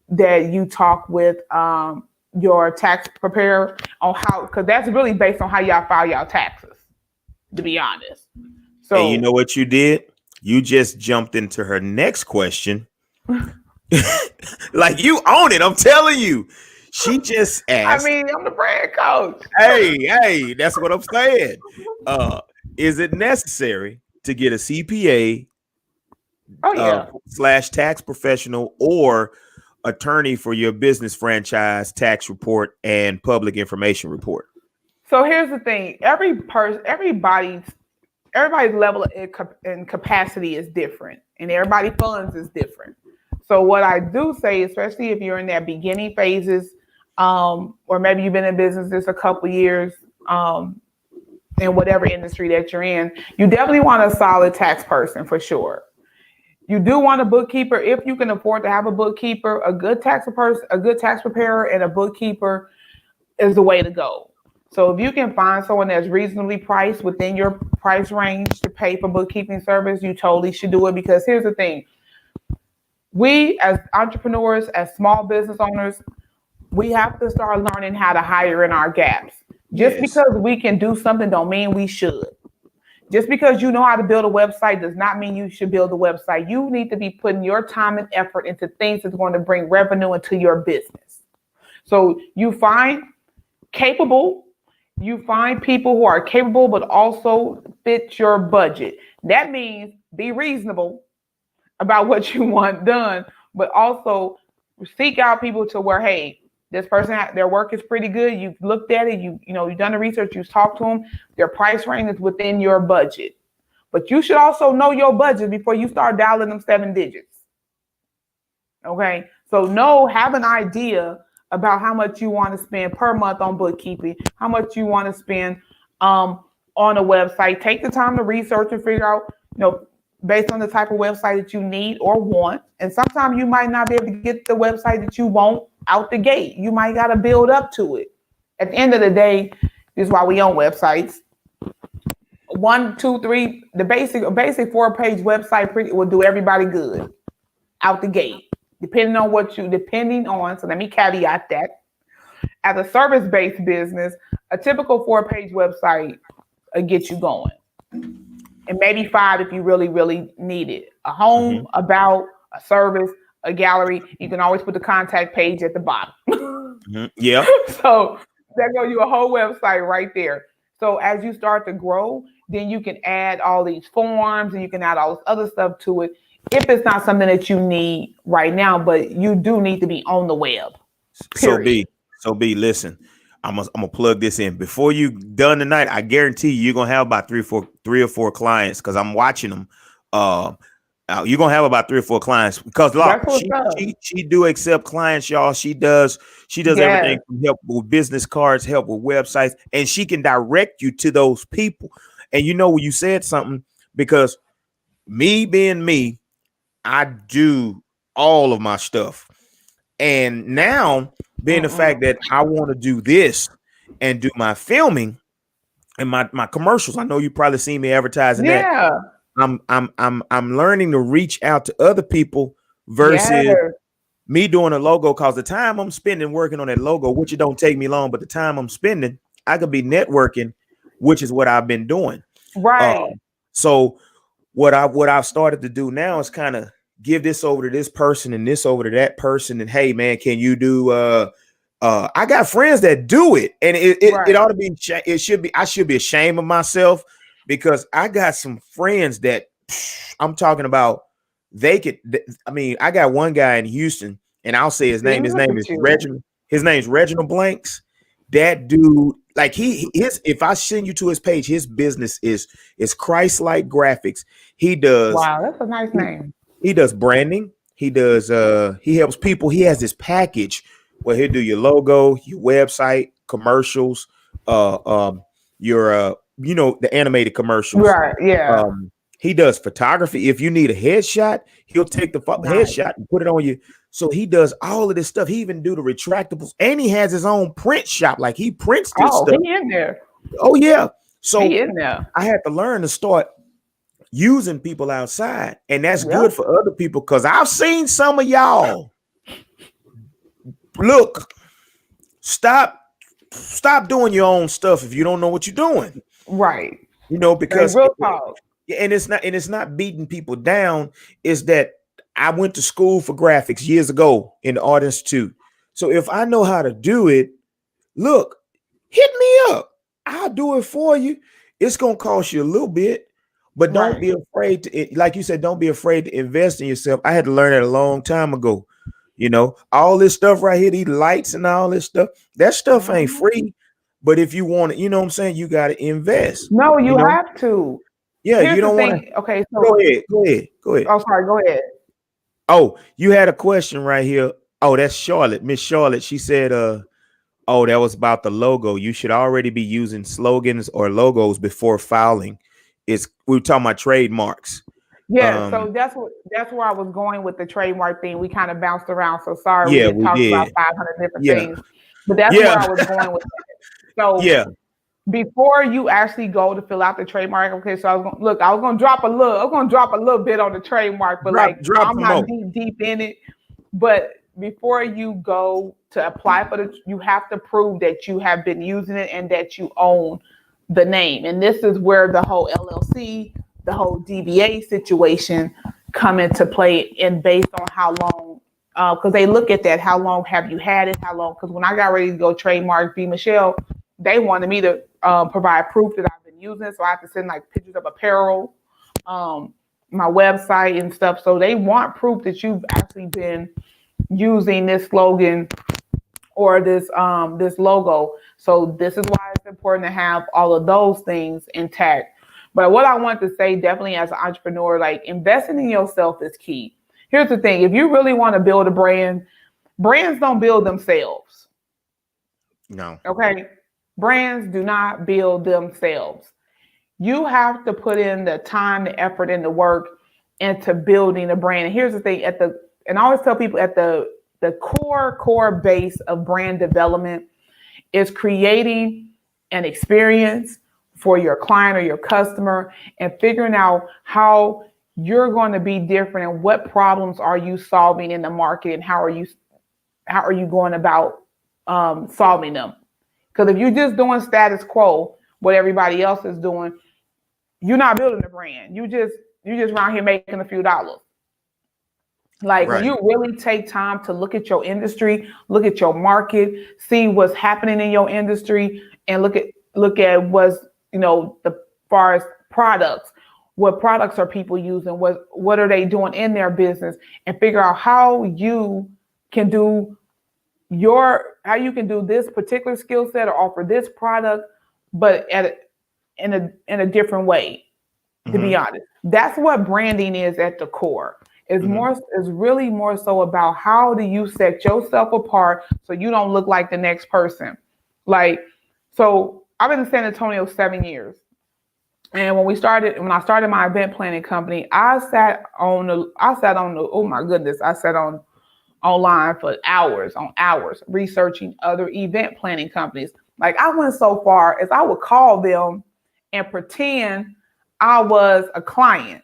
that you talk with your tax preparer on how, because that's really based on how y'all file y'all taxes, to be honest. And you know So, what you did? You just jumped into her next question. Like you own it. I'm telling you. She just I asked, mean, I'm the brand coach. hey, that's what I'm saying. Is it necessary to get a CPA Oh, yeah. slash tax professional or attorney for your business franchise tax report and public information report? So here's the thing: everybody's level and capacity is different, and everybody's funds is different. So what I do say, especially if you're in that beginning phases, or maybe you've been in business just a couple years, in whatever industry that you're in, you definitely want a solid tax person for sure. You do want a bookkeeper if you can afford to have a bookkeeper. A good tax preparer, and a bookkeeper is the way to go. So if you can find someone that's reasonably priced within your price range to pay for bookkeeping service, you totally should do it. Because here's the thing: we as entrepreneurs, as small business owners, we have to start learning how to hire in our gaps. Just Yes. because we can do something don't mean we should. Just because you know how to build a website does not mean you should build a website. You need to be putting your time and effort into things that's going to bring revenue into your business. So capable, you find people who are capable but also fit your budget. That means be reasonable about what you want done, but also seek out people to where, hey, this person, their work is pretty good. You've looked at it. You've done the research. You've talked to them. Their price range is within your budget. But you should also know your budget before you start dialing them 7 digits. Okay, so have an idea about how much you want to spend per month on bookkeeping, how much you want to spend on a website. Take the time to research and figure out, based on the type of website that you need or want. And sometimes you might not be able to get the website that you want out the gate. You might got to build up to it. At the end of the day, this is why we own websites. 1, 2, 3, the basic 4-page website will do everybody good out the gate. Depending on, so let me caveat that. As a service-based business, a typical 4-page website will get you going. And maybe 5 if you really, really need it. A home, about, a service, a gallery. You can always put the contact page at the bottom. Yeah. So that gives you a whole website right there. So as you start to grow, then you can add all these forms and you can add all this other stuff to it if it's not something that you need right now, but you do need to be on the web. So Period. B, listen, I'm gonna plug this in before you done tonight. I guarantee you're gonna have about three or four clients because I'm watching them. Uh, you're gonna have about 3 or 4 clients because That's look, what's up. she do accept clients, y'all. She does everything Yes. from help with business cards, help with websites, and she can direct you to those people. And you know when you said something because me being me, I do all of my stuff. And now, being the Mm-mm. fact that I want to do this and do my filming and my commercials, I know you probably seen me advertising that. Yeah. I'm learning to reach out to other people Yes. versus me doing a logo. Cause the time I'm spending working on that logo, which it don't take me long, but the time I'm spending, I could be networking, which is what I've been doing. Uh, Right. so what I've started to do now is kind of give this over to this person and this over to that person. And hey man, can you do I got friends that do it, and it Right. ought to be it should be I should be ashamed of myself because I got some friends that I'm talking about I mean, I got one guy in Houston, and I'll say his See, name. His look name at is you. Reginald. His name's Reginald Blanks. That dude, like his if I send you to his page, his business is Christ-like graphics. He does Wow, that's a nice he, name. he does branding. He helps people. He has this package where he'll do your logo, your website, commercials, uh um your the animated commercials. Right. Yeah. Um he does photography. If you need a headshot, he'll take the Nice. headshot and put it on you. So he does all of this stuff. He even do the retractables and he has his own print shop. Like he prints this Oh, stuff. he in there. Oh yeah. He So in there. I had to learn to start using people outside, and that's good Yep. for other people because I've seen some of y'all look stop doing your own stuff if you don't know what you're doing, Right. Like because real talk. and it's not beating people down. Is that I went to school for graphics years ago in the art institute, so if I know how to do it, look, hit me up. I'll do it for you. It's gonna cost you a little bit, but don't Right. be afraid to, like you said, don't be afraid to invest in yourself. I had to learn that a long time ago. All this stuff right here, these lights and all this stuff, that stuff ain't Mhm. free. But if you want it, you know what I'm saying, you got to invest. No, You you know, have to. yeah, Here's you the don't want to. thing. Okay, Go so ahead, go ahead, go ahead. oh sorry, go ahead. Oh, you had a question right here. Oh, that's Charlotte, Miss Charlotte. She said, oh, that was about the logo. You should already be using slogans or logos before filing. We were talking about trademarks. Yeah, Um, so that's where I was going with the trademark thing. We kind of bounced around. So sorry we yeah, didn't we talk about did. 500 different Yeah, things. But that's yeah, where I was going with that. So yeah. before you actually go to fill out the trademark, okay, so I was gonna drop a little bit on the trademark, but like Drop I'm some not more. deep in it. But before you go to apply for you have to prove that you have been using it and that you own the name. And this is where the whole LLC, the whole DBA situation come into play, and based on how long, because they look at that, how long have you had it, how long, because when I got ready to go trademark B Michelle, they wanted me to provide proof that I've been using it. So I have to send like pictures of apparel, um, my website and stuff. So they want proof that you've actually been using this slogan or this logo. So this is why it's important to have all of those things intact. But what I want to say, definitely as an entrepreneur, like investing in yourself is key. Here's the thing: if you really want to build a brand, brands don't build themselves. No. Okay, brands do not build themselves. You have to put in the time, the effort, and the work into building a brand. And here's the thing: and I always tell people at the core base of brand development is creating an experience for your client or your customer and figuring out how you're going to be different and what problems are you solving in the market and how are you going about solving them. Because if you're just doing status quo, what everybody else is doing, you're not building a brand. You just around here making a few dollars. Like when Right. you really take time to look at your industry, look at your market, see what's happening in your industry, and look at what's the far as products. What products are people using? What are they doing in their business? And figure out how you can do this particular skill set or offer this product, but in a different way. To be Mm-hmm. honest, that's what branding is at the core. Mm-hmm. Is really more so about how do you set yourself apart so you don't look like the next person. Like, so I've been in San Antonio 7 years. And when I started my event planning company, oh my goodness, I sat on online for hours on hours researching other event planning companies. Like, I went so far as I would call them and pretend I was a client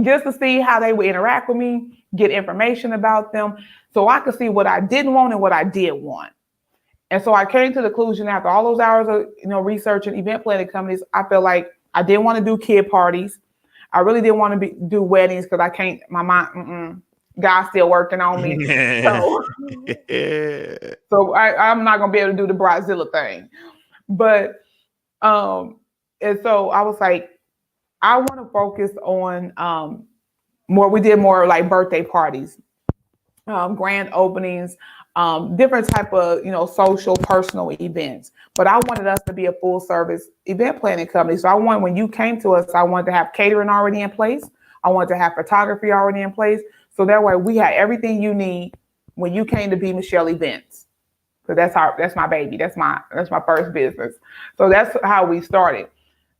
just to see how they would interact with me, get information about them, so I could see what I didn't want and what I did want. And so I came to the conclusion after all those hours of researching event planning companies, I felt like I didn't want to do kid parties. I really didn't want to do weddings because I can't. My mind, God's still working on me. So, I'm not gonna be able to do the Bridezilla thing. But and so I was like, I want to focus on more. We did more like birthday parties, grand openings, different type of social personal events. But I wanted us to be a full service event planning company. So when you came to us, I wanted to have catering already in place. I wanted to have photography already in place. So that way we had everything you need when you came to Be Michelle Events. So that's my baby. That's my first business. So that's how we started.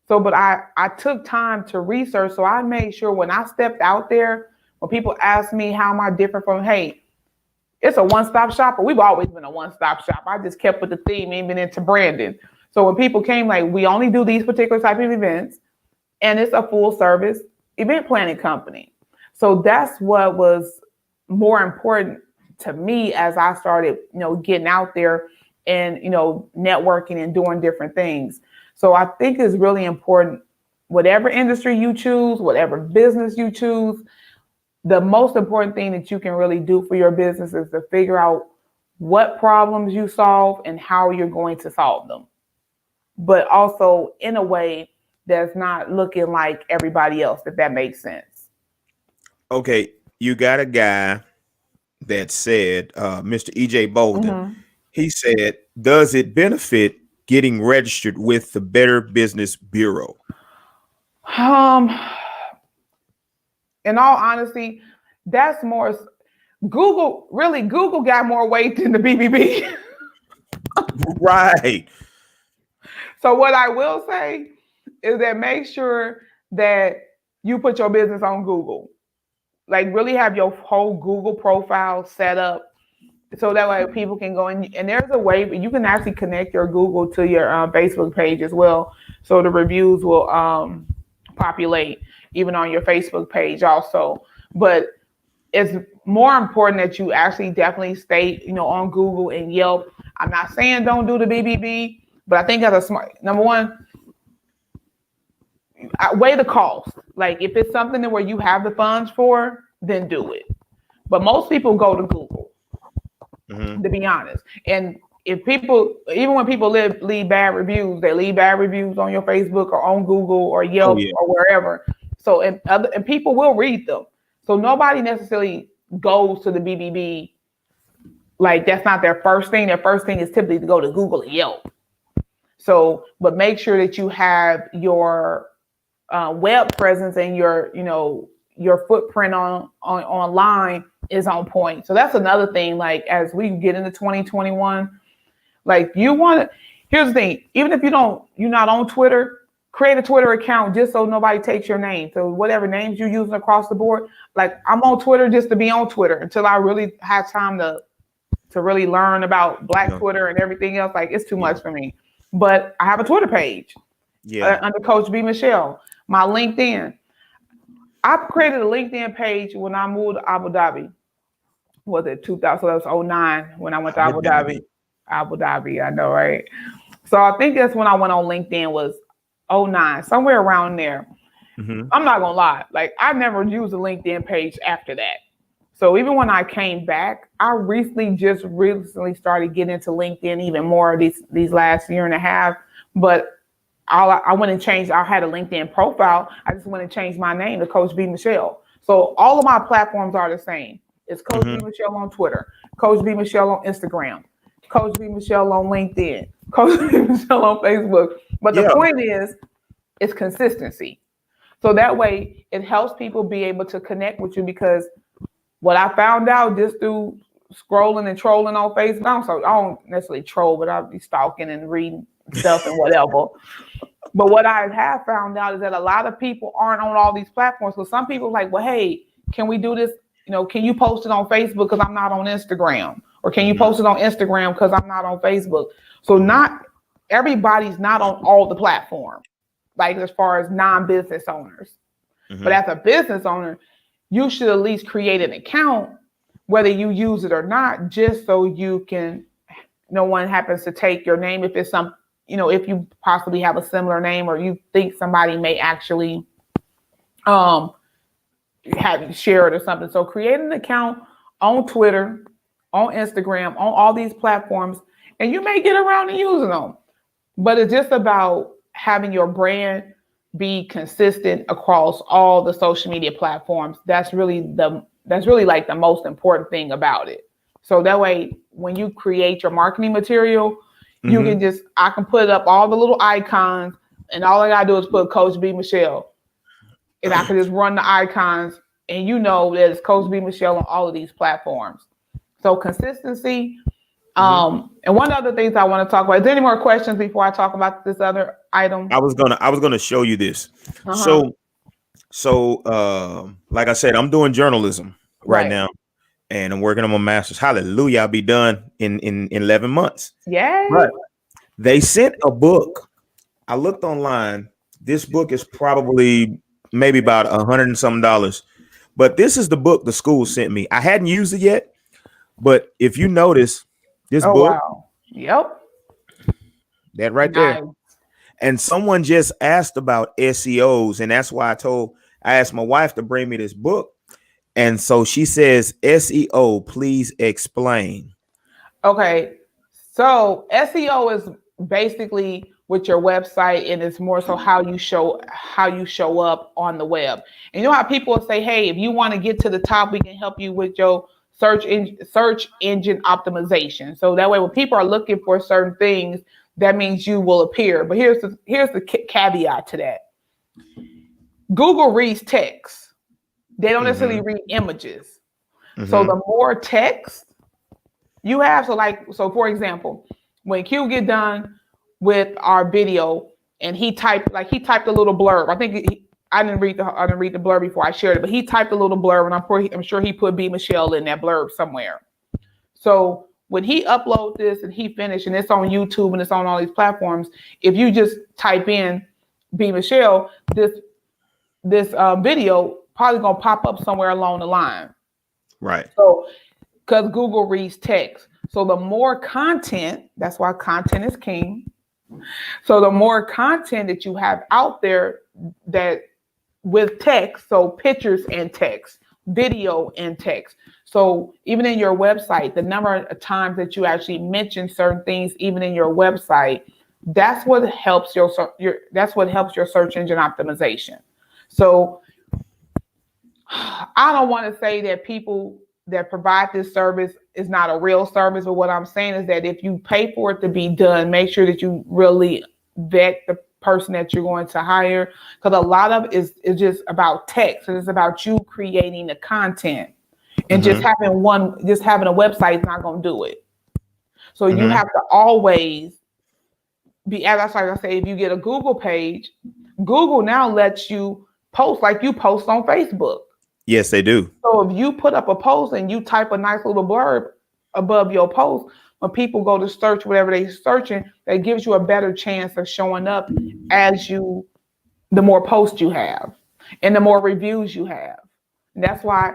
So, but I took time to research. So I made sure when I stepped out there, when people ask me how am I different from, hey, it's a one-stop shop, but we've always been a one-stop shop. I just kept with the theme, even into branding. So when people came, like, we only do these particular type of events, and it's a full service event planning company. So that's what was more important to me as I started, getting out there and, networking and doing different things. So I think it's really important, whatever industry you choose, whatever business you choose, the most important thing that you can really do for your business is to figure out what problems you solve and how you're going to solve them. But also in a way that's not looking like everybody else, if that makes sense. Okay, you got a guy that said, Mr. E.J. Bolden, Mm-hmm. he said, does it benefit getting registered with the Better Business Bureau? In all honesty, that's more Google. Really, Google got more weight than the BBB. Right. So what I will say is that make sure that you put your business on Google. Like, really have your whole Google profile set up so that way people can go in. And there's a way you can actually connect your Google to your Facebook page as well, so the reviews will populate even on your Facebook page also. But it's more important that you actually definitely stay, on Google and Yelp. I'm not saying don't do the BBB, but I think that's a smart, number one, weigh the cost. Like, if it's something where you have the funds for, then do it. But most people go to Google, to be honest. And even when people leave bad reviews, they leave bad reviews on your Facebook or on Google or Yelp or wherever. So, and people will read them. So nobody necessarily goes to the BBB. Like, that's not their first thing. Their first thing is typically to go to Google and Yelp. So, but make sure that you have your web presence and your footprint on online is on point. So that's another thing. Like, as we get into 2021, like, here's the thing, even if you're not on Twitter, create a Twitter account just so nobody takes your name. So whatever names you're using across the board, like, I'm on Twitter just to be on Twitter until I really have time to really learn about Black Twitter and everything else. Like, it's too much for me. But I have a Twitter page under Coach B. Michelle. My LinkedIn. I created a LinkedIn page when I moved to Abu Dhabi. Was it 2000? So that was 2009 when I went to Abu Dhabi. Abu Dhabi, I know, right? So I think that's when I went on LinkedIn was 2009, somewhere around there. Mm-hmm. I'm not gonna lie, like, I never used a LinkedIn page after that. So even when I came back, I recently started getting into LinkedIn even more these last year and a half. But I went and changed. I had a LinkedIn profile. I just went and changed my name to Coach B Michelle. So all of my platforms are the same. It's Coach B Michelle on Twitter, Coach B Michelle on Instagram, Coach B Michelle on LinkedIn, Coach B Michelle on Facebook. But the Yeah. point is, it's consistency. So that way, it helps people be able to connect with you, because what I found out just through scrolling and trolling on Facebook, I don't necessarily troll, but I'll be stalking and reading stuff and whatever. But what I have found out is that a lot of people aren't on all these platforms. So some people are like, well, hey, can we do this? Can you post it on Facebook because I'm not on Instagram? Or can you post it on Instagram because I'm not on Facebook? So not everybody's not on all the platforms, like as far as non-business owners. But as a business owner, you should at least create an account, whether you use it or not, just so you can, no one happens to take your name if it's some, if you possibly have a similar name or you think somebody may actually have you share it or something. So create an account on Twitter, on Instagram, on all these platforms, and you may get around to using them. But it's just about having your brand be consistent across all the social media platforms. That's really like the most important thing about it. So that way, when you create your marketing material, you can I can put up all the little icons, and all I gotta do is put Coach B Michelle, and I can just run the icons, and that it's Coach B Michelle on all of these platforms. So consistency. And one of the things I want to talk about. Is there any more questions before I talk about this other item? I was gonna show you this. So like I said, I'm doing journalism right now, and I'm working on my master's. Hallelujah! I'll be done in 11 months. Yeah. Right. They sent a book. I looked online. This book is probably maybe about $100 and something. But this is the book the school sent me. I hadn't used it yet, but if you notice this book, wow. Yep. that right there. And someone just asked about SEOs, and that's why I asked my wife to bring me this book. And so she says, SEO, please explain. Okay. So SEO is basically with your website, and it's more so how you show up on the web. And you know how people will say, hey, if you want to get to the top, we can help you with your search engine optimization. So that way, when people are looking for certain things, that means you will appear. But here's the caveat to that. Google reads text. They don't necessarily read images. So the more text you have, so for example, when Q get done with our video and he typed a little blurb. I think I didn't read the blurb before I shared it, but he typed a little blurb, and I'm sure he put B Michelle in that blurb somewhere. So when he uploads this and he finished, and it's on YouTube and it's on all these platforms, if you just type in B Michelle, this video probably gonna pop up somewhere along the line. Right. So because Google reads text. So the more content, that's why content is king. So the more content that you have out there that with text, so pictures and text, video and text. So even in your website, the number of times that you actually mention certain things, even in your website, that's what helps your search engine optimization. So I don't want to say that people that provide this service is not a real service, but what I'm saying is that if you pay for it to be done, make sure that you really vet the person that you're going to hire, because a lot of it is just about text, and it's about you creating the content, and just having a website is not going to do it. So you have to always be, as I say, if you get a Google page, Google now lets you post like you post on Facebook. Yes, they do. So if you put up a post and you type a nice little blurb above your post, when people go to search whatever they're searching, that gives you a better chance of showing up the more posts you have and the more reviews you have. And that's why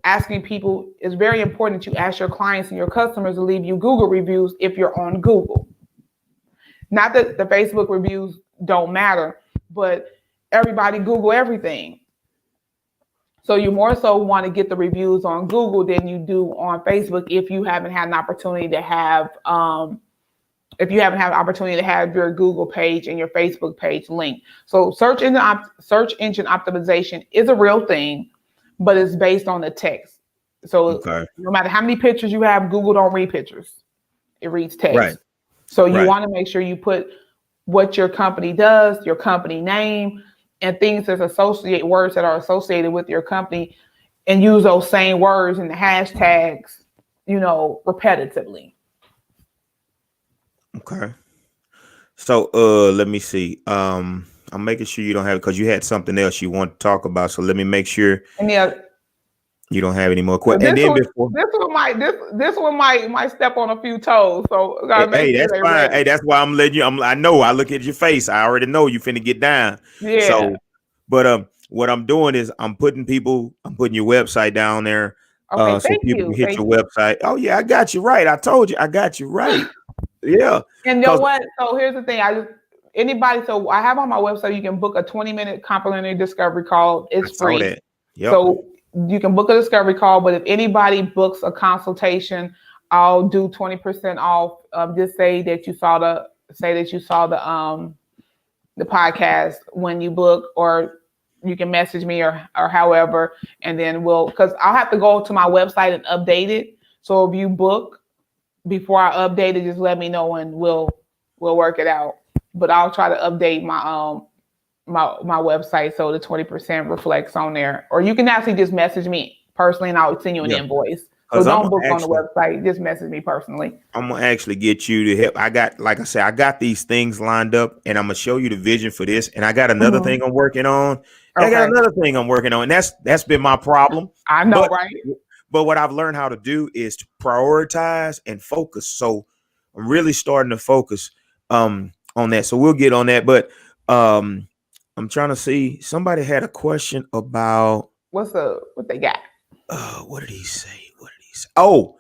asking people, it's very important that you ask your clients and your customers to leave you Google reviews if you're on Google. Not that the Facebook reviews don't matter, but everybody Google everything. So you more so want to get the reviews on Google than you do on Facebook if you haven't had an opportunity to have if you haven't had the opportunity to have your Google page and your Facebook page linked. So search engine optimization is a real thing, but it's based on the text. So Okay. no matter how many pictures you have, Google don't read pictures. It reads Right. text. So you Right. want to make sure you put what your company does, your company name, and things that associate words that are associated with your company, and use those same words and the hashtags, repetitively. Okay. So let me see. I'm making sure you don't have, because you had something else you want to talk about. So let me make sure And yeah, you don't have any more so questions. And then before, this one might step on a few toes. So we gotta make hey, sure that's they're fine. ready. Hey, that's why I'm letting you. I know. I look at your face. I already know you finna get down. Yeah. So, but what I'm doing is I'm putting your website down there, Okay. so Thank people can you. hit Thank your you. website. Oh yeah, I got you right. I told you, I got you right. Yeah, And you know cause what? So here's the thing. So I have on my website, you can book a 20-minute complimentary discovery call. I It's saw free. that. Yep. So you can book a discovery call, but if anybody books a consultation, I'll do 20% off. Just say that you saw the podcast when you book, or you can message me or however, and then because I'll have to go to my website and update it. So if you book before I update it, just let me know and we'll work it out. But I'll try to update my website so the 20% reflects on there. Or you can actually just message me personally and I'll send you an Yeah. invoice. So Cause don't book on the website, just message me personally. I'm gonna actually get you to help. Like I said, I got these things lined up, and I'm gonna show you the vision for this. And I got another Mhm. thing I'm working on. And I got Okay. another thing I'm working on, and that's been my problem. I know, But right? what I've learned how to do is to prioritize and focus. So I'm really starting to focus on that. So we'll get on that. But um I'm trying to see. Somebody had a question about What they got? what did he say? What did he say? Oh,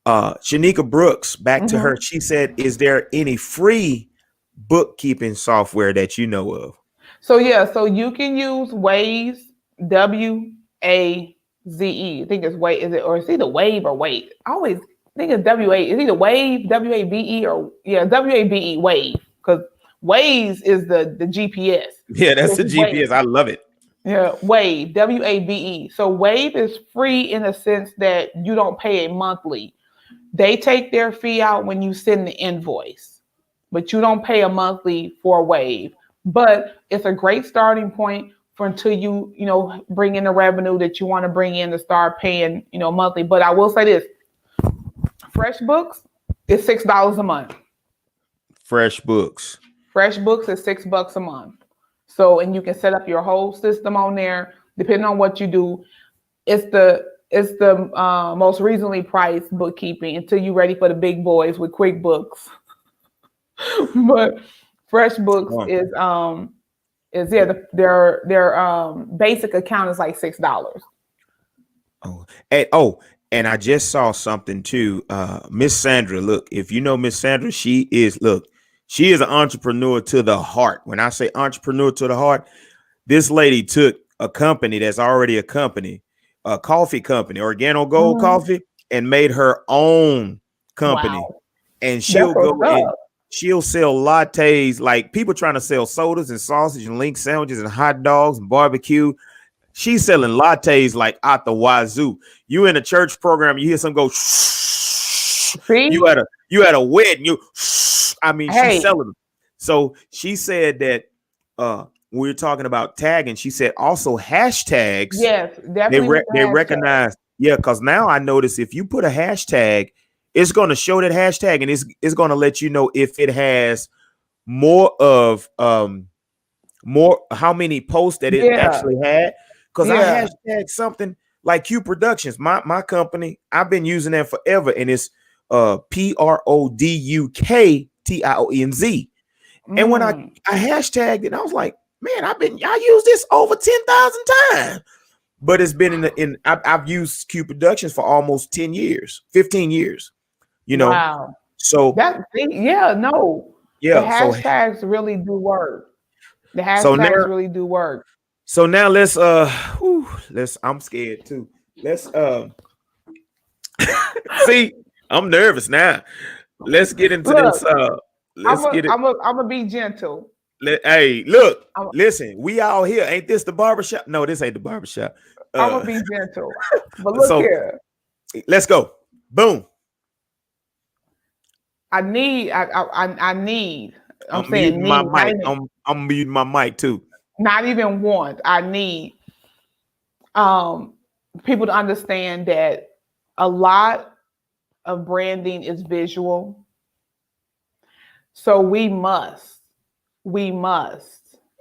Shanika Brooks, back to her. Hmm. She said, "Is there any free bookkeeping software that you know of?" So yeah, so you can use Waze, Waze. I think it's Wave, is it, or it's either Wave or Wait. I always think it's WA. It's either Wave, WAVE, or yeah, WAVE, Wave, because Waze is the GPS. Yeah, that's It's the Wave. GPS. I love it. Yeah, Wave, WAVE. So Wave is free in the sense that you don't pay a monthly. They take their fee out when you send the invoice, but you don't pay a monthly for Wave. But it's a great starting point for until you bring in the revenue that you want to bring in to start paying monthly. But I will say this: FreshBooks is $6 a month. Fresh books. FreshBooks is $6 a month. So, and you can set up your whole system on there, depending on what you do. It's the most reasonably priced bookkeeping until you're ready for the big boys with QuickBooks. But FreshBooks Oh, is yeah, their basic account is like $6. oh, and I just saw something too. Miss Sandra, look, if you know Miss Sandra, she is an entrepreneur to the heart. When I say entrepreneur to the heart, this lady took a company that's already a company, a coffee company, Organo Gold Mhm. Coffee, and made her own company. Wow, And that's she'll go what's and up. she'll sell lattes, like people trying to sell sodas and sausage and link sandwiches and hot dogs and barbecue. She's selling lattes like out the wazoo. You in a church program, you hear some go. See, You at a wedding, I mean, she's hey, selling them. So she said that we were talking about tagging. She said also hashtags. yes, definitely with the They hashtag. recognize, yeah, because now I notice if you put a hashtag, it's going to show that hashtag, and it's going to let you know if it has more of more how many posts that it Yeah, actually had. Because I yeah. hashtag something like Q Productions, my company. I've been using that forever, and it's PRODUKTIONZ. And when Mm, I hashtagged it, I was like, man, I used this over 10,000 times. But it's been I've used Q Productions for almost 10 years, 15 years, you know. wow. So Yeah, no. The yeah, hashtags really do work. The so hashtags now really do work. let's let's I'm scared too. Let's see, I'm nervous now. let's get into Look, this. Let's get it. I'm gonna be gentle. Hey, look, I'm, listen. We all here. Ain't this the barbershop? No, this ain't the barbershop. I'm gonna Uh, be gentle. But look so here, let's go. Boom. I need, I need. I'm I'm saying muting my need, mic. I'm muting my mic too. not even want. I need um people to understand that a lot of branding is visual. So we must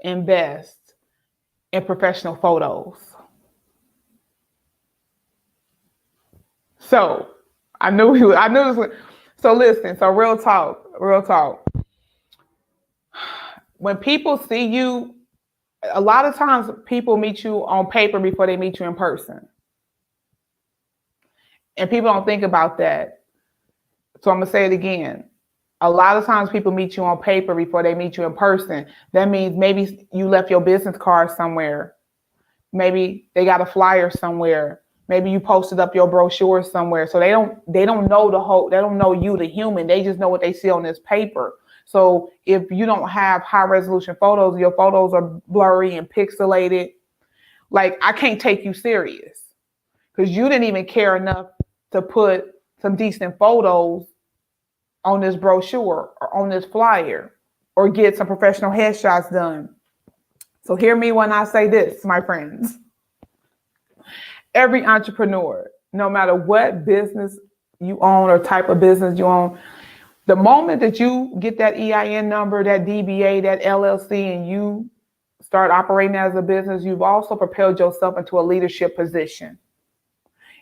invest in professional photos. So I knew this was, so listen, so real talk. When people see you, a lot of times people meet you on paper before they meet you in person. And people don't think about that. So I'm gonna say it again. A lot of times people meet you on paper before they meet you in person. That means maybe you left your business card somewhere. Maybe they got a flyer somewhere. Maybe you posted up your brochure somewhere. So they don't know they don't know you, the human. They just know what they see on this paper. So if you don't have high resolution photos, your photos are blurry and pixelated. Like I can't take you serious because you didn't even care enough to put some decent photos on this brochure or on this flyer or get some professional headshots done. So hear me when I say this, my friends. Every entrepreneur, no matter what business you own or type of business you own, the moment that you get that EIN number, that DBA, that LLC, and you start operating as a business, you've also propelled yourself into a leadership position.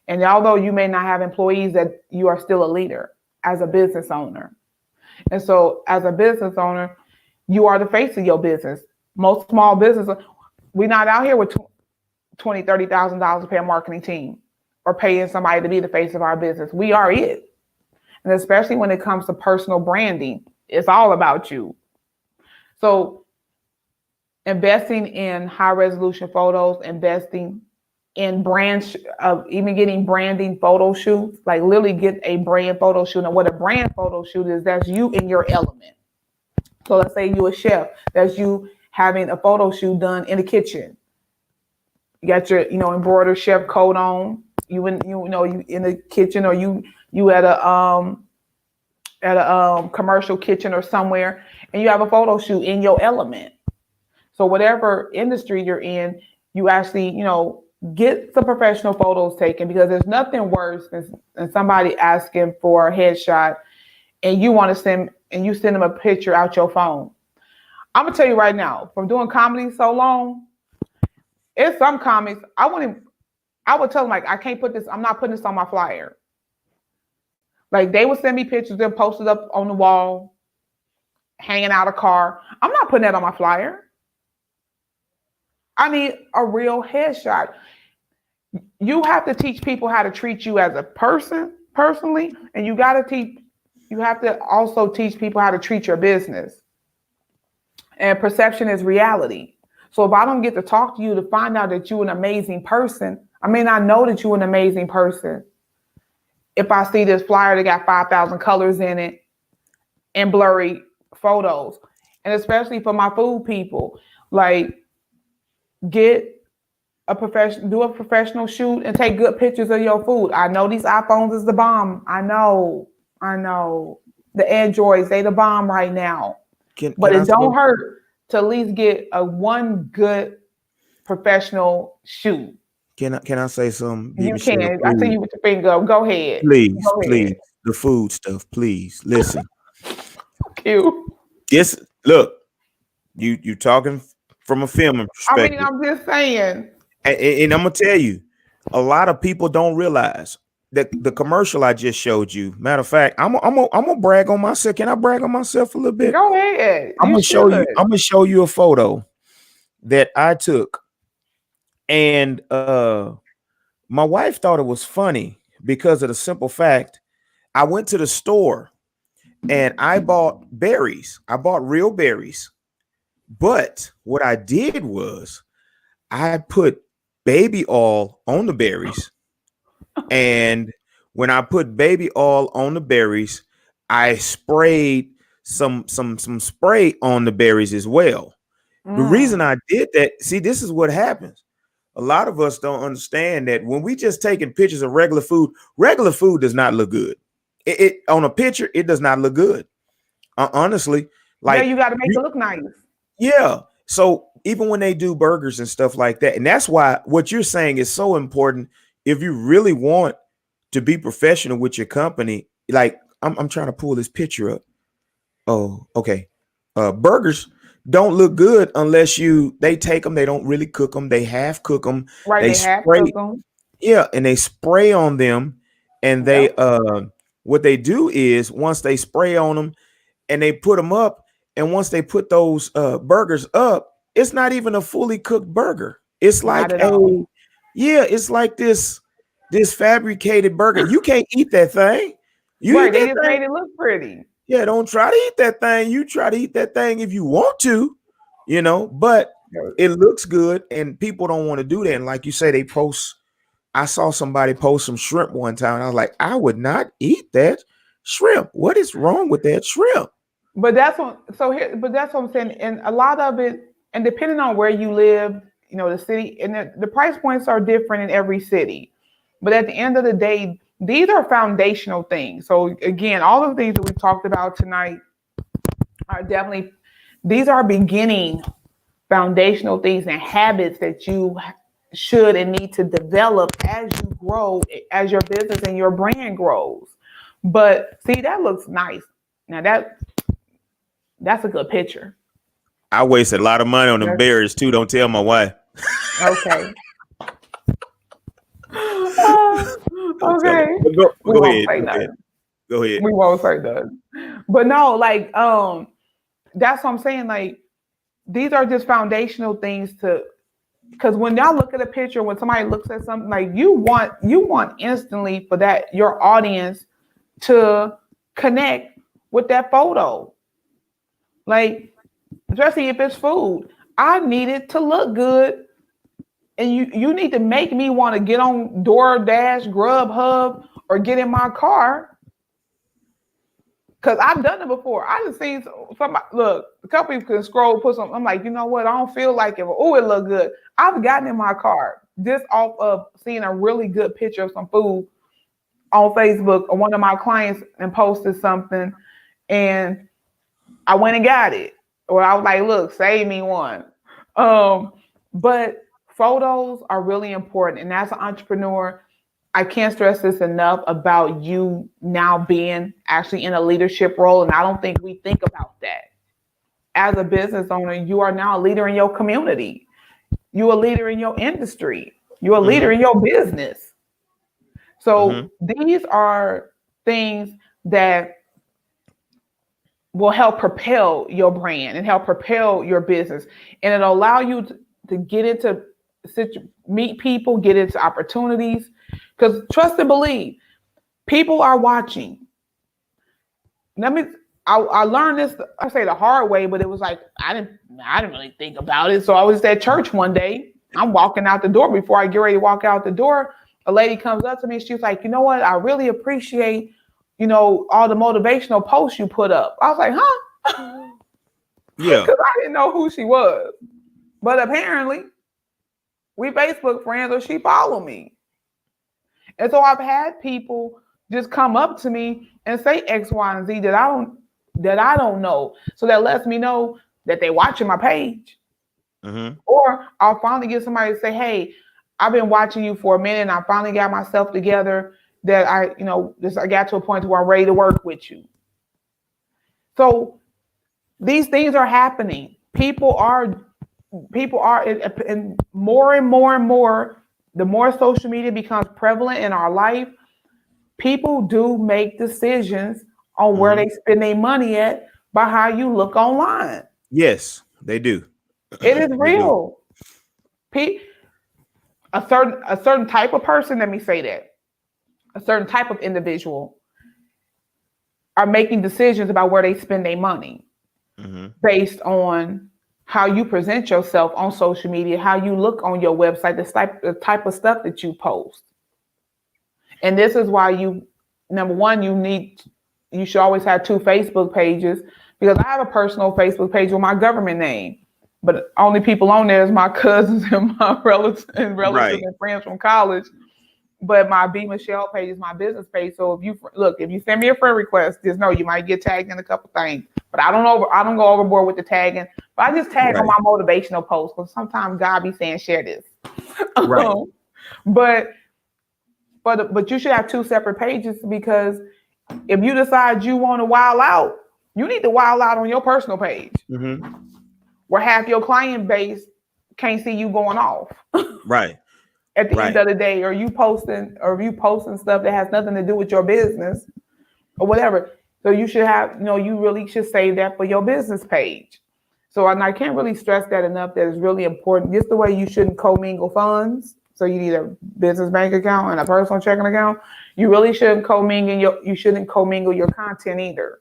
And although you may not have employees, that you are still a leader as a business owner. And so as a business owner, you are the face of your business. Most small businesses, we're not out here with $20,000, $30,000 to pay a marketing team or paying somebody to be the face of our business. We are it. And especially when it comes to personal branding, it's all about you. So investing in high resolution photos, investing in even getting branding photo shoots, like literally get a brand photo shoot. And what a brand photo shoot is, that's you in your element. So let's say you a chef, that's you having a photo shoot done in the kitchen. You got your, embroidered chef coat on. You in the kitchen, or you at a commercial kitchen or somewhere, and you have a photo shoot in your element. So whatever industry you're in, you actually, get some professional photos taken, because there's nothing worse than somebody asking for a headshot and you send them a picture out your phone. I'm gonna tell you right now, from doing comedy so long, it's some comics I would tell them, like, I can't put this, I'm not putting this on my flyer. Like, they would send me pictures, they're posted up on the wall, hanging out a car. I'm not putting that on my flyer. I need a real headshot. You have to teach people how to treat you as a person personally, and you have to also teach people how to treat your business. And perception is reality. So if I don't get to talk to you to find out that you're an amazing person, I may not know that you're an amazing person if I see this flyer that got 5,000 colors in it and blurry photos. And especially for my food people, like, do a professional shoot and take good pictures of your food. I know these iPhones is the bomb. I know. The Androids, they the bomb right now. But Can I it say? don't hurt to at least get a one good professional shoot. Can I say something? Be You Michelle, can. I see please, you with your finger. Go ahead. please, Go ahead. please. The food stuff, please. Listen, Cute. this look. You talking from a filming I mean, perspective, I'm just saying. and I'm gonna tell you, a lot of people don't realize that the commercial I just showed you. Matter of fact, I'm gonna brag on myself. Can I brag on myself a little bit? Go ahead. I'm You gonna show should. you. I'm gonna show you a photo that I took, and my wife thought it was funny because of the simple fact I went to the store and I bought berries. I bought real berries, but what I did was I put baby oil on the berries, and when I put baby oil on the berries, I sprayed some spray on the berries as well. The reason Mm. I did that, see, this is what happens. A lot of us don't understand that when we just taking pictures of regular food does not look good. It on a picture, it does not look good. Honestly, Yeah, like you got to make you, it look nice. yeah. So even when they do burgers and stuff like that, and that's why what you're saying is so important. If you really want to be professional with your company, like I'm trying to pull this picture up. Oh, okay. Burgers don't look good unless they take them. They don't really cook them. They half cook them. Right, They they have spray, cook them. yeah, and they spray on them. And they Yep. what they do is once they spray on them and they put them up, and once they put those burgers up, it's not even a fully cooked burger. It's Not like at all. it's like this fabricated burger. You can't eat that thing. You eat Right, they that just thing. made it look pretty. Yeah, don't try to eat that thing. You try to eat that thing if you want to, but it looks good and people don't want to do that. And like you say, I saw somebody post some shrimp one time. And I was like, I would not eat that shrimp. What is wrong with that shrimp? But that's what so here but that's what I'm saying. And a lot of it, and depending on where you live, the city and the price points are different in every city. But at the end of the day, these are foundational things. So again, all of the things that we've talked about tonight are definitely these are beginning foundational things and habits that you should and need to develop as you grow, as your business and your brand grows. But see, that looks nice. Now that's a good picture. I wasted a lot of money on them That's, berries too. Don't tell my wife. okay. Don't tell her. Okay. But We go won't ahead. say Go ahead. nothing. Go ahead. We won't say nothing. But no, like that's what I'm saying. Like these are just foundational things to because when y'all look at a picture, when somebody looks at something, like you want instantly for that your audience to connect with that photo. Like, especially if it's food. I need it to look good. And you need to make me want to get on DoorDash, Grubhub, or get in my car. Cause I've done it before. I just seen somebody look, a couple people can scroll, put some. I'm like, you know what? I don't feel like it. Oh, it look good. I've gotten in my car just off of seeing a really good picture of some food on Facebook, or one of my clients and posted something, and I went and got it. Or I was like, look, save me one. But photos are really important. And as an entrepreneur, I can't stress this enough about you now being actually in a leadership role. And I don't think we think about that. As a business owner, you are now a leader in your community. You're a leader in your industry. You're a Mm-hmm. leader in your business. Mm-hmm. So these are things that will help propel your brand and help propel your business. And it'll allow you to get into meet people, get into opportunities. Because trust and believe, people are watching. Let me I learned this, I say the hard way, but it was like I didn't really think about it. So I was at church one day. I'm walking out the door. Before I get ready to walk out the door, a lady comes up to me. She was like, you know what? I really appreciate, all the motivational posts you put up. I was like, huh? Yeah. Because I didn't know who she was. But apparently, we Facebook friends or she followed me. And so I've had people just come up to me and say X, Y, and Z that I don't know. So that lets me know that they're watching my page. Mm-hmm. Or I'll finally get somebody to say, hey, I've been watching you for a minute and I finally got myself together that I got to a point where I'm ready to work with you. So these things are happening. People are, and more and more and more, the more social media becomes prevalent in our life, people do make decisions on where Mm-hmm. they spend their money at by how you look online. Yes, they do. It is They do. real. A certain type of person, let me say that, a certain type of individual are making decisions about where they spend their money Mm-hmm. based on how you present yourself on social media, how you look on your website, the type of stuff that you post. And this is why number one, you need you should always have two Facebook pages, because I have a personal Facebook page with my government name, but only people on there is my cousins and my relatives Right. and friends from college. But my B Michelle page is my business page. So if you send me a friend request, just know you might get tagged in a couple things. But I don't go overboard with the tagging. But I just tag on Right. my motivational posts, because sometimes God be saying share this. Right. but but you should have two separate pages, because if you decide you want to wild out, you need to wild out on your personal page, where half your client base can't see you going off. Right. At the end Right. of the day, or you posting stuff that has nothing to do with your business or whatever. So you should have, you really should save that for your business page. So, and I can't really stress that enough, that it's really important. Just the way you shouldn't commingle funds. So you need a business bank account and a personal checking account. You really shouldn't commingle your content either,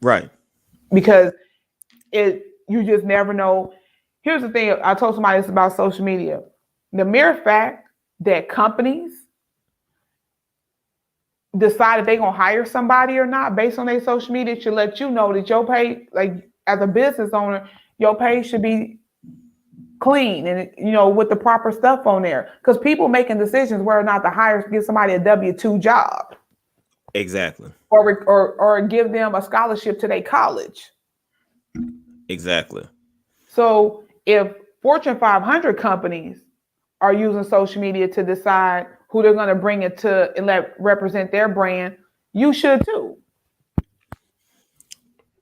Right. because you just never know. Here's the thing. I told somebody this about social media. The mere fact that companies decide if they're going to hire somebody or not based on their social media should let you know that your page, like as a business owner, your page should be clean and, with the proper stuff on there. Because people making decisions whether or not to hire, give somebody a W-2 job. Exactly. Or give them a scholarship to their college. Exactly. So if Fortune 500 companies are using social media to decide who they're going to bring it to and represent their brand, you should too.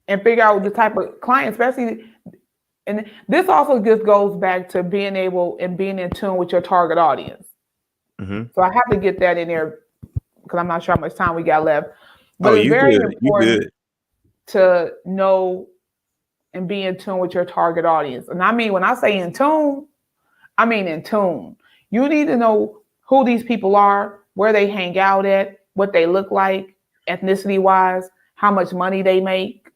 And figure out the type of client, especially. And this also just goes back to being able and being in tune with your target audience. So I have to get that in there, because I'm not sure how much time we got left. But it's very important to know and be in tune with your target audience. And I mean, when I say in tune, I mean in tune. You need to know who these people are, where they hang out at, what they look like, ethnicity-wise, how much money they make.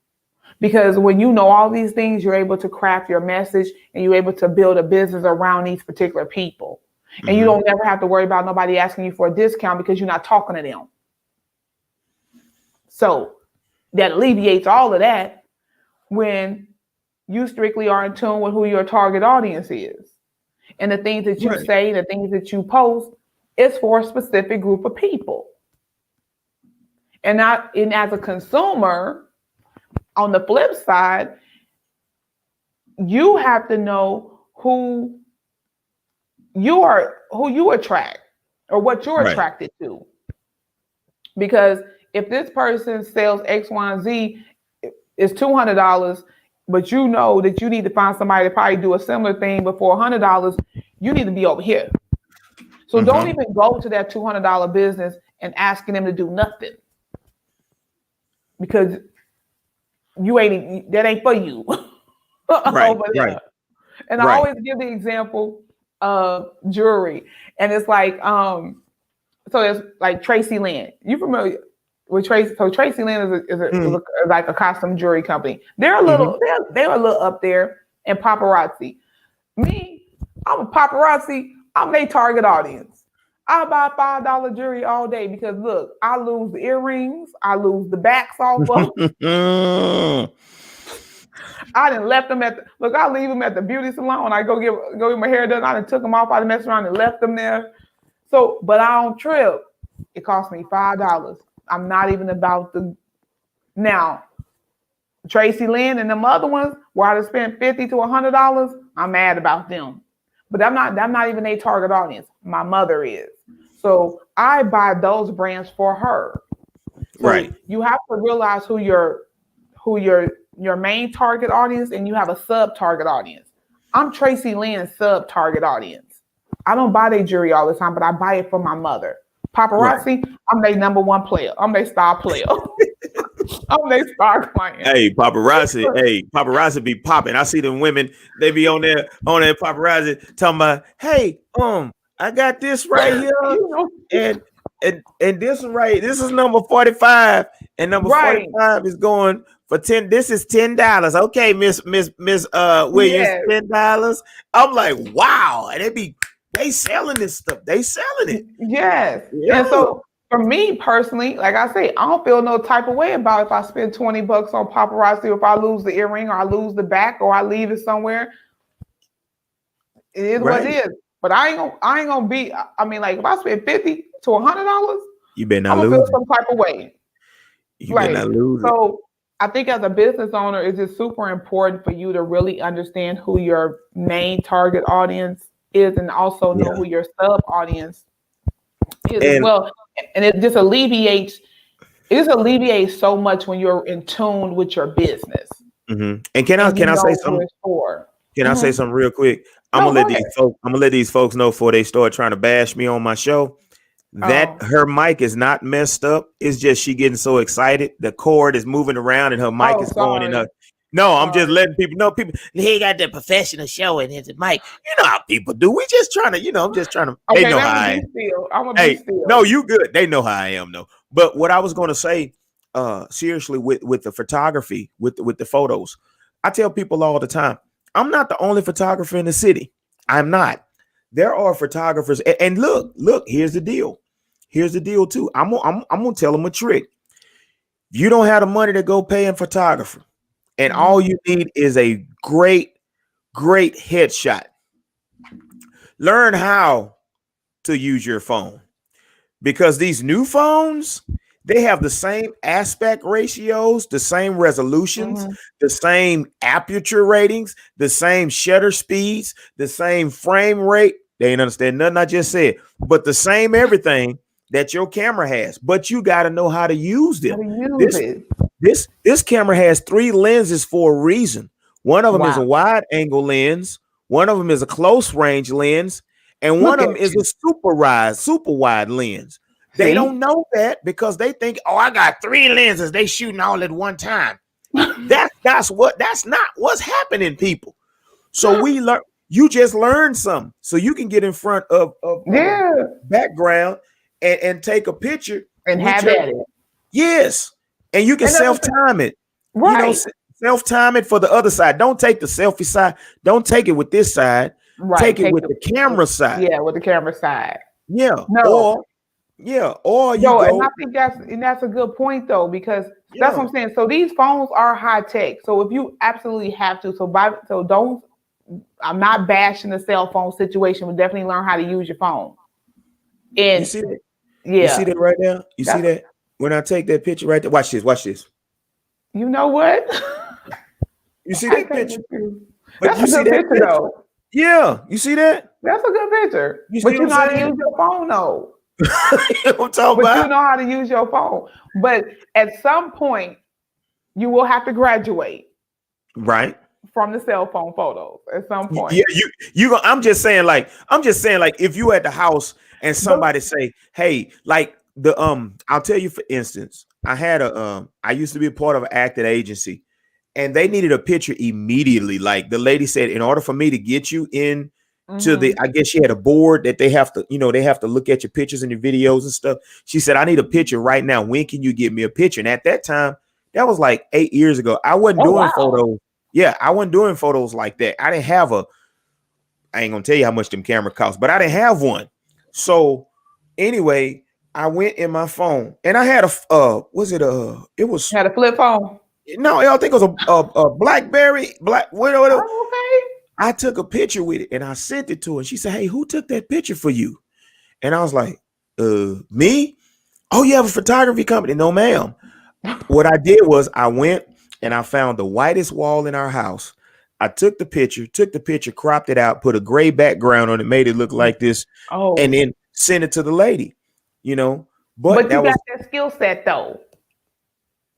Because when you know all these things, you're able to craft your message and you're able to build a business around these particular people. And you don't never have to worry about nobody asking you for a discount because you're not talking to them. So that alleviates all of that when you strictly are in tune with who your target audience is. And the things that you say, the things that you post, is for a specific group of people. And as a consumer, on the flip side, you have to know who you attract or what you're attracted to. Because if this person sells X, Y, and Z, it's $200, but you know that you need to find somebody to probably do a similar thing, but for $100, you need to be over here. So don't even go to that $200 business and asking them to do nothing, because that ain't for you. Over there. And I always give the example of jewelry, and it's like, so it's like Tracy Lynn. You familiar with Tracy? So Tracy Lynn is like a costume jewelry company. They're a little, they're a little up there in paparazzi. Me, I'm a paparazzi. I'm their target audience. I buy $5 jewelry all day because look, I lose the earrings, I lose the backs off of them. I done left them I leave them at the beauty salon. I go get my hair done. I done took them off. I done messed around and left them there. So, but I don't trip. It cost me $5. I'm not even about now. Tracy Lynn and them other ones where I just spent $50 to $100. I'm mad about them, but I'm not even a target audience. My mother is. So I buy those brands for her. So you have to realize who your main target audience, and you have a sub-target audience. I'm Tracy Lynn's sub-target audience. I don't buy their jewelry all the time, but I buy it for my mother. Paparazzi, I'm their number one player. I'm their star player. I'm their star client. Hey, paparazzi be popping. I see them women, they be on there paparazzi talking about, hey, I got this right here. And this one this is number 45. And number 45 is going for 10. This is $10. Okay, Miss Williams, $10. I'm like, wow. And they selling this stuff. They selling it. Yes. Yeah. And so For me personally, like I say, I don't feel no type of way about if I spend $20 on paparazzi, or if I lose the earring, or I lose the back, or I leave it somewhere. It is what Right. it is. But I ain't gonna be. I mean, like if I spend $50 to $100, You better I'm not gonna feel lose it. some type of way. You better Like not lose it. so, I think as a business owner, it's just super important for you to really understand who your main target audience is, and also know Yeah. who your sub audience is as And well. And it just alleviates so much when you're in tune with your business and can I and you can I say know who something? it's for. Can I say Hmm. something real quick? No, go ahead. I'm gonna let these folks know before they start trying to bash me on my show. That Oh, her mic is not messed up. It's just she getting so excited. The cord is moving around and her mic oh, is going in her. sorry, No, I'm just sorry. letting people know. People, he got the professional show and his mic. You know how people do. We just trying to, I'm just trying to. They Okay, know let how me I be am. still. I'm gonna be Hey, no, still. you good. They know how I am, though. But what I was going to say, seriously, with the photography, with the photos, I tell people all the time, I'm not the only photographer in the city. I'm not. There are photographers, and look. Here's the deal. Here's the deal too. I'm gonna tell them a trick. You don't have the money to go pay a photographer, and all Hmm. you need is a great headshot. Learn how to use your phone, because these new phones, they have the same aspect ratios, the same resolutions, Hmm. the same aperture ratings, the same shutter speeds, the same frame rate. They ain't understand nothing I just said, but the same everything that your camera has. But you got to know how to use How them. to use This it? this camera has three lenses for a reason. One of them is a Wow! wide angle lens, one of them is a close range lens, and one Look of at them is you. a super wide lens. They don't See? know that because they think, oh, I got three lenses. They shooting all at one time. That's not what's happening, people. So we learn. You just learned something, so you can get in front of a Yeah, background and take a picture and with have your at it. yes, and you can Another self thing, time it. right? Self time it for the other side. Don't take the selfie side. Don't take it with this side. Right. Take it Take with the the camera side. yeah with the camera side. Yeah, No, or you no, and I go. think that's a good point though, because that's Yeah, what I'm saying. So these phones are high tech. So if you absolutely have to, so don't. I'm not bashing the cell phone situation, but definitely learn how to use your phone. you And see that? You see yeah, that right now? You see that's that? When I take that picture right there, watch this. Watch this. you know what? You see I that can't picture? with you. But That's you a see good that picture picture? though. Yeah, you see that? That's a good picture. You see But what you I'm know how to saying? use your phone though. You know what I'm talking But you about? know how to use your phone. But at some point, you will have to graduate Right. from the cell phone photos at some Yeah, point. I'm just saying like if you at the house and But somebody say, "Hey, like the I'll tell you for instance, I used to be a part of an acting agency and they needed a picture immediately. Like the lady said, in order for me to get you in to the, mhm. I guess she had a board that they have to, they have to look at your pictures and your videos and stuff. She said, I need a picture right now. When can you get me a picture? And at that time, that was like 8 years ago. I wasn't Oh doing wow. photos. Yeah, I wasn't doing photos like that. I didn't have I ain't gonna tell you how much them camera cost, but I didn't have one. So anyway, I went in my phone and I had was it it was Had a flip phone. no, I think it was a BlackBerry, whatever. Oh, okay. I took a picture with it and I sent it to her. She said, "Hey, who took that picture for you?" And I was like, me? Oh, you have a photography company? No, ma'am. What I did was I went and I found the whitest wall in our house. I took the picture, cropped it out, put a gray background on it, made it look like this, and Oh, then sent it to the lady, you know. But but you that was got that skill set though.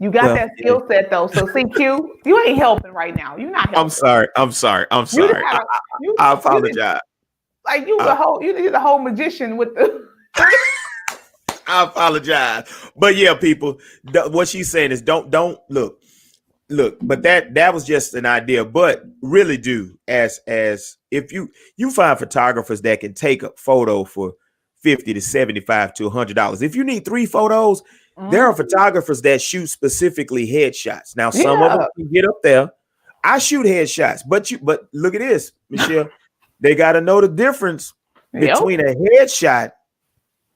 You got well, that yeah. skill set though. So CQ, you ain't helping right now. You're not I'm helping. sorry. I'm sorry. I'm You didn't sorry. have a I you didn't apologize. like you I, the whole you did the whole magician with the I apologize. But yeah, people, what she's saying is don't look, but that was just an idea, but really do as if you find photographers that can take a photo for 50 to 75 to $100. If you need three photos, there are Mhm. photographers that shoot specifically headshots. Now some of them Yeah. can get up there. I shoot headshots, but look at this, Michelle. They got to know the difference Yep. between a headshot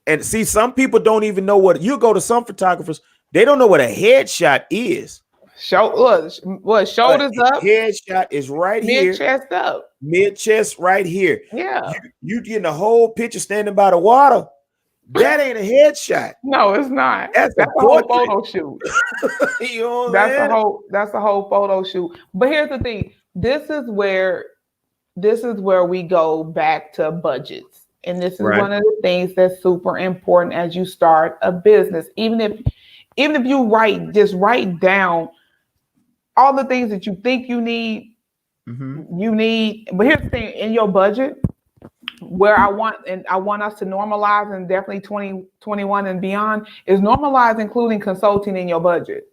And see, some people don't even know what you go to some photographers, they don't know what a headshot is. Shoulders up, Headshot is right mid here, chest up. mid chest right here. Yeah. You getting a whole picture standing by the water. That ain't a headshot. No, it's not. That's a That's a whole portrait. photo shoot. You know what I'm saying? That's a whole photo shoot. But here's the thing. This is where we go back to budgets. And this is Right. one of the things that's super important as you start a business. Even if you write down all the things that you think Mm-hmm. you need. But here's the thing, in your budget, where I want us to normalize, and definitely 2021 and beyond, is normalize including consulting in your budget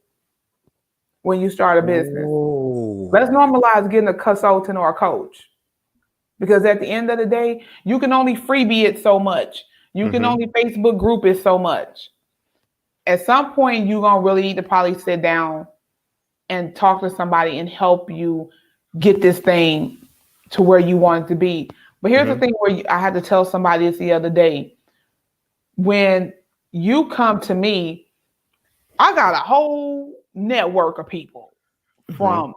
when you start a business. Oh. Let's normalize getting a consultant or a coach. Because at the end of the day, you can only freebie it so much. You can Mm-hmm. only Facebook group it so much. At some point, you're going to really need to probably sit down and talk to somebody and help you get this thing to where you want it to be. But here's the Mm-hmm. thing where I had to tell somebody this the other day. When you come to me, I got a whole network of people, Mm-hmm. from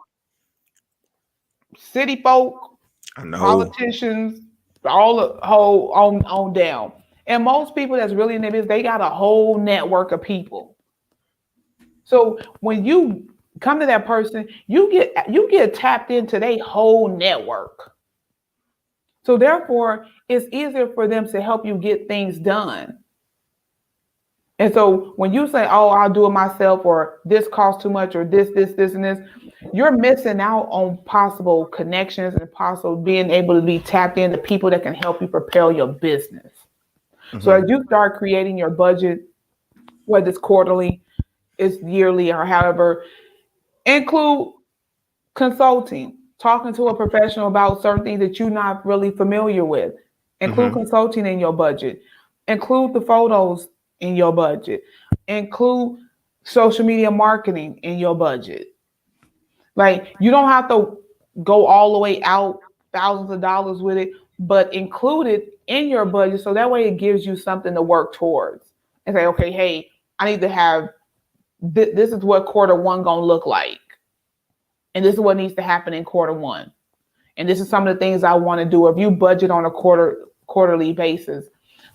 city folk, I know. politicians, all the whole on down. And most people that's really in their business, they got a whole network of people. So when you come to that person, you get tapped into their whole network. So therefore, it's easier for them to help you get things done. And so when you say, "Oh, I'll do it myself," or "This costs too much," or this, and this, you're missing out on possible connections and possible being able to be tapped into people that can help you propel your business. So Mm-hmm. as you start creating your budget, whether it's quarterly, it's yearly, or however, include consulting, talking to a professional about certain things that you're not really familiar with. Include Mm-hmm. consulting in your budget. Include the photos in your budget. Include social media marketing in your budget. Like, you don't have to go all the way out thousands of dollars with it, but include it in your budget so that way it gives you something to work towards. And say, okay, hey, I need to have this is what quarter one gonna look like, and this is what needs to happen in quarter one, and this is some of the things I want to do. If you budget on a quarterly basis,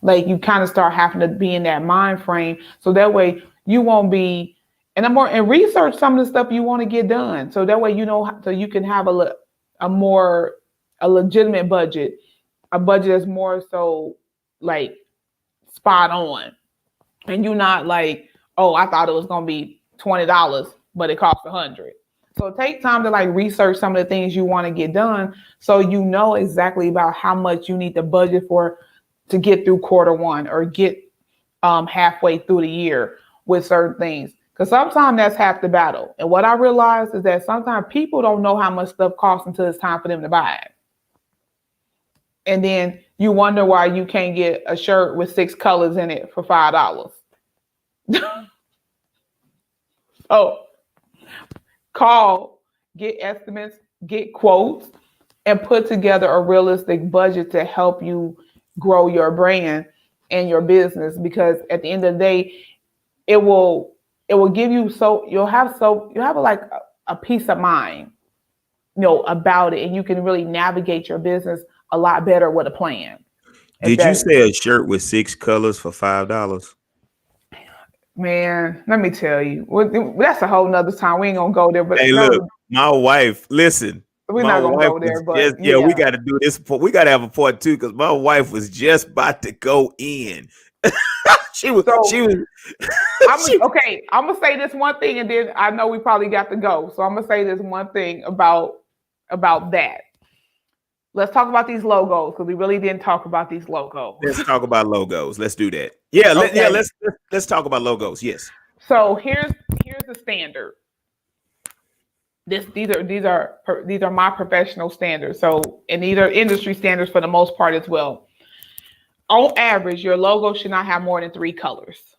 like, you kind of start having to be in that mind frame, so that way you won't be. And research some of the stuff you want to get done, so that way so you can have a more a legitimate budget, a budget that's more so like spot on, and you're not like, oh, I thought it was gonna be $20, but it cost 100. So take time to like research some of the things you want to get done, so you know exactly about how much you need to budget for to get through quarter one, or get halfway through the year with certain things. Because sometimes that's half the battle. And what I realized is that sometimes people don't know how much stuff costs until it's time for them to buy it. And then you wonder why you can't get a shirt with 6 colors in it for $5. Oh, call, get estimates, get quotes, and put together a realistic budget to help you grow your brand and your business. Because at the end of the day, it will give you, you'll have like a peace of mind, about it, and you can really navigate your business a lot better with a plan. If Did you that say a shirt with 6 colors for $5? Man, let me tell you, that's a whole nother time. We ain't gonna go there, but Hey, look, no, my wife, listen, we're my not gonna wife go there. was just, But yeah, we yeah, got to do this. We got to have a part two because my wife was just about to go in. She so was, she, I'm gonna say this one thing, and then I know we probably got to go. So I'm gonna say this one thing about that. Let's talk about these logos, because we really didn't talk about these logos. let's talk about logos. Let's do that. Yeah, Okay, let's talk about logos. Yes. so here's the standard. These are my professional standards. So, and these are industry standards for the most part as well. On average, your logo should not have more than 3 colors.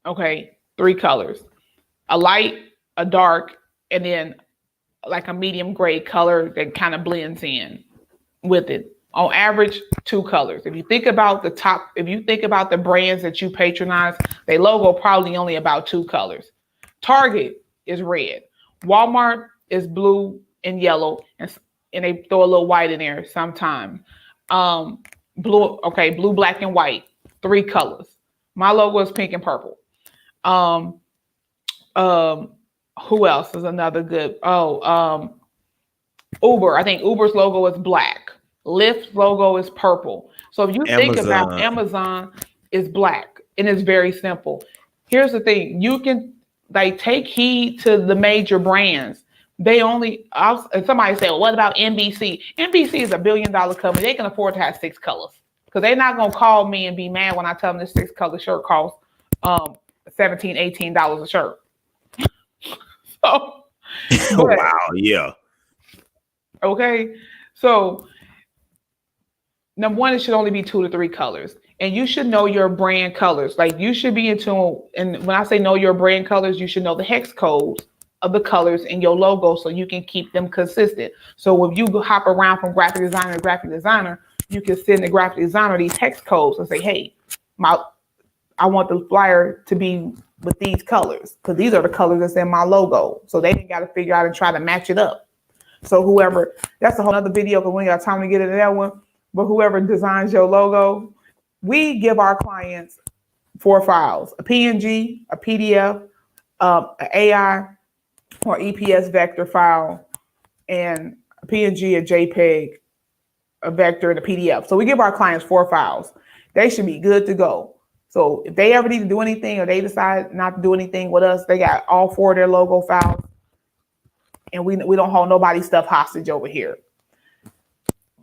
Okay, 3 colors: a light, a dark, and then like a medium gray color that kind of blends in with it. On average, 2 colors. If you think about the brands that you patronize, their logo probably only about 2 colors. Target is red. Walmart is blue and yellow, and they throw a little white in there sometimes. Blue, black, and white, 3 colors. My logo is pink and purple. Um, who else is another good? Uber. I think Uber's logo is black. Lyft's logo is purple. So if you think about Amazon, is black, and it's very simple. Here's the thing: you can take heed to the major brands. They only. And somebody say, well, "What about NBC?" NBC is $1 billion company. They can afford to have 6 colors because they're not gonna call me and be mad when I tell them this 6-color shirt costs $17, $18 a shirt. So, wow, yeah. Okay, so number one, it should only be 2 to 3 colors, and you should know your brand colors. Like you should be in tune. And when I say know your brand colors, you should know the hex codes of the colors in your logo so you can keep them consistent. So if you hop around from graphic designer to graphic designer, you can send the graphic designer these hex codes and say, hey, I want the flyer to be with these colors because these are the colors that's in my logo. So they got to figure out and try to match it up. So whoever, that's a whole other video because we ain't got time to get into that one. But whoever designs your logo, we give our clients 4 files: a PNG, a PDF, an AI or EPS vector file, and a PNG, a JPEG, a vector, and a PDF. So we give our clients 4 files. They should be good to go. So if they ever need to do anything or they decide not to do anything with us, they got all 4 of their logo files. And we don't hold nobody's stuff hostage over here.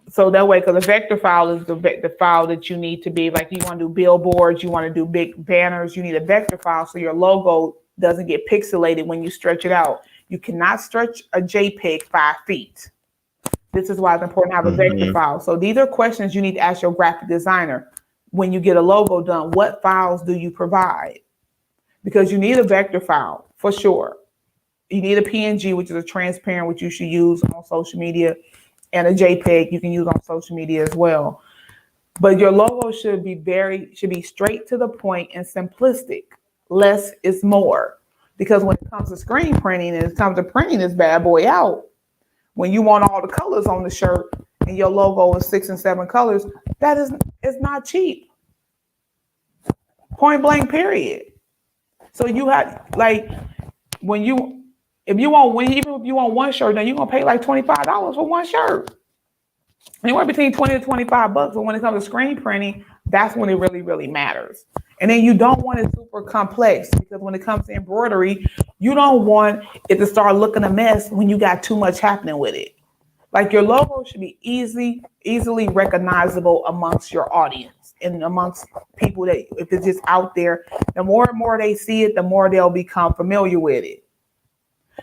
So that way, because the vector file is the file that you need to be, like you want to do billboards, you want to do big banners, you need a vector file so your logo doesn't get pixelated when you stretch it out. You cannot stretch a JPEG 5 feet. This is why it's important to have a vector file. So these are questions you need to ask your graphic designer. When you get a logo done, what files do you provide? Because you need a vector file for sure. You need a PNG, which is a transparent, which you should use on social media, and a JPEG you can use on social media as well. But your logo should be straight to the point and simplistic. Less is more. Because when it comes to screen printing and it comes to printing this bad boy out, when you want all the colors on the shirt and your logo is 6 and 7 colors, it's not cheap. Point blank, period. So you have even if you want one shirt, then you're gonna pay like $25 for one shirt. Anywhere between $20 to $25. But when it comes to screen printing, that's when it really, really matters. And then you don't want it super complex because when it comes to embroidery, you don't want it to start looking a mess when you got too much happening with it. Like your logo should be easily recognizable amongst your audience and amongst people that if it's just out there, the more and more they see it, the more they'll become familiar with it.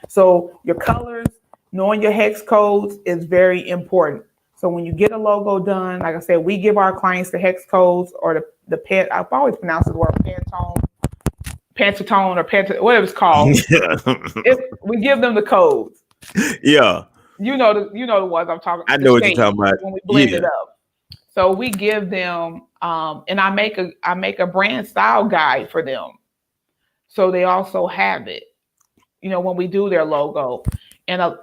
So your colors, knowing your hex codes is very important. So when you get a logo done, like I said, we give our clients the hex codes or I've always pronounced the word Pantone or whatever it's called. We give them the codes. Yeah. You know the ones I'm talking about. I know what you're talking about. When we blend it up. So we give them, and I make a brand style guide for them. So they also have it, when we do their logo. And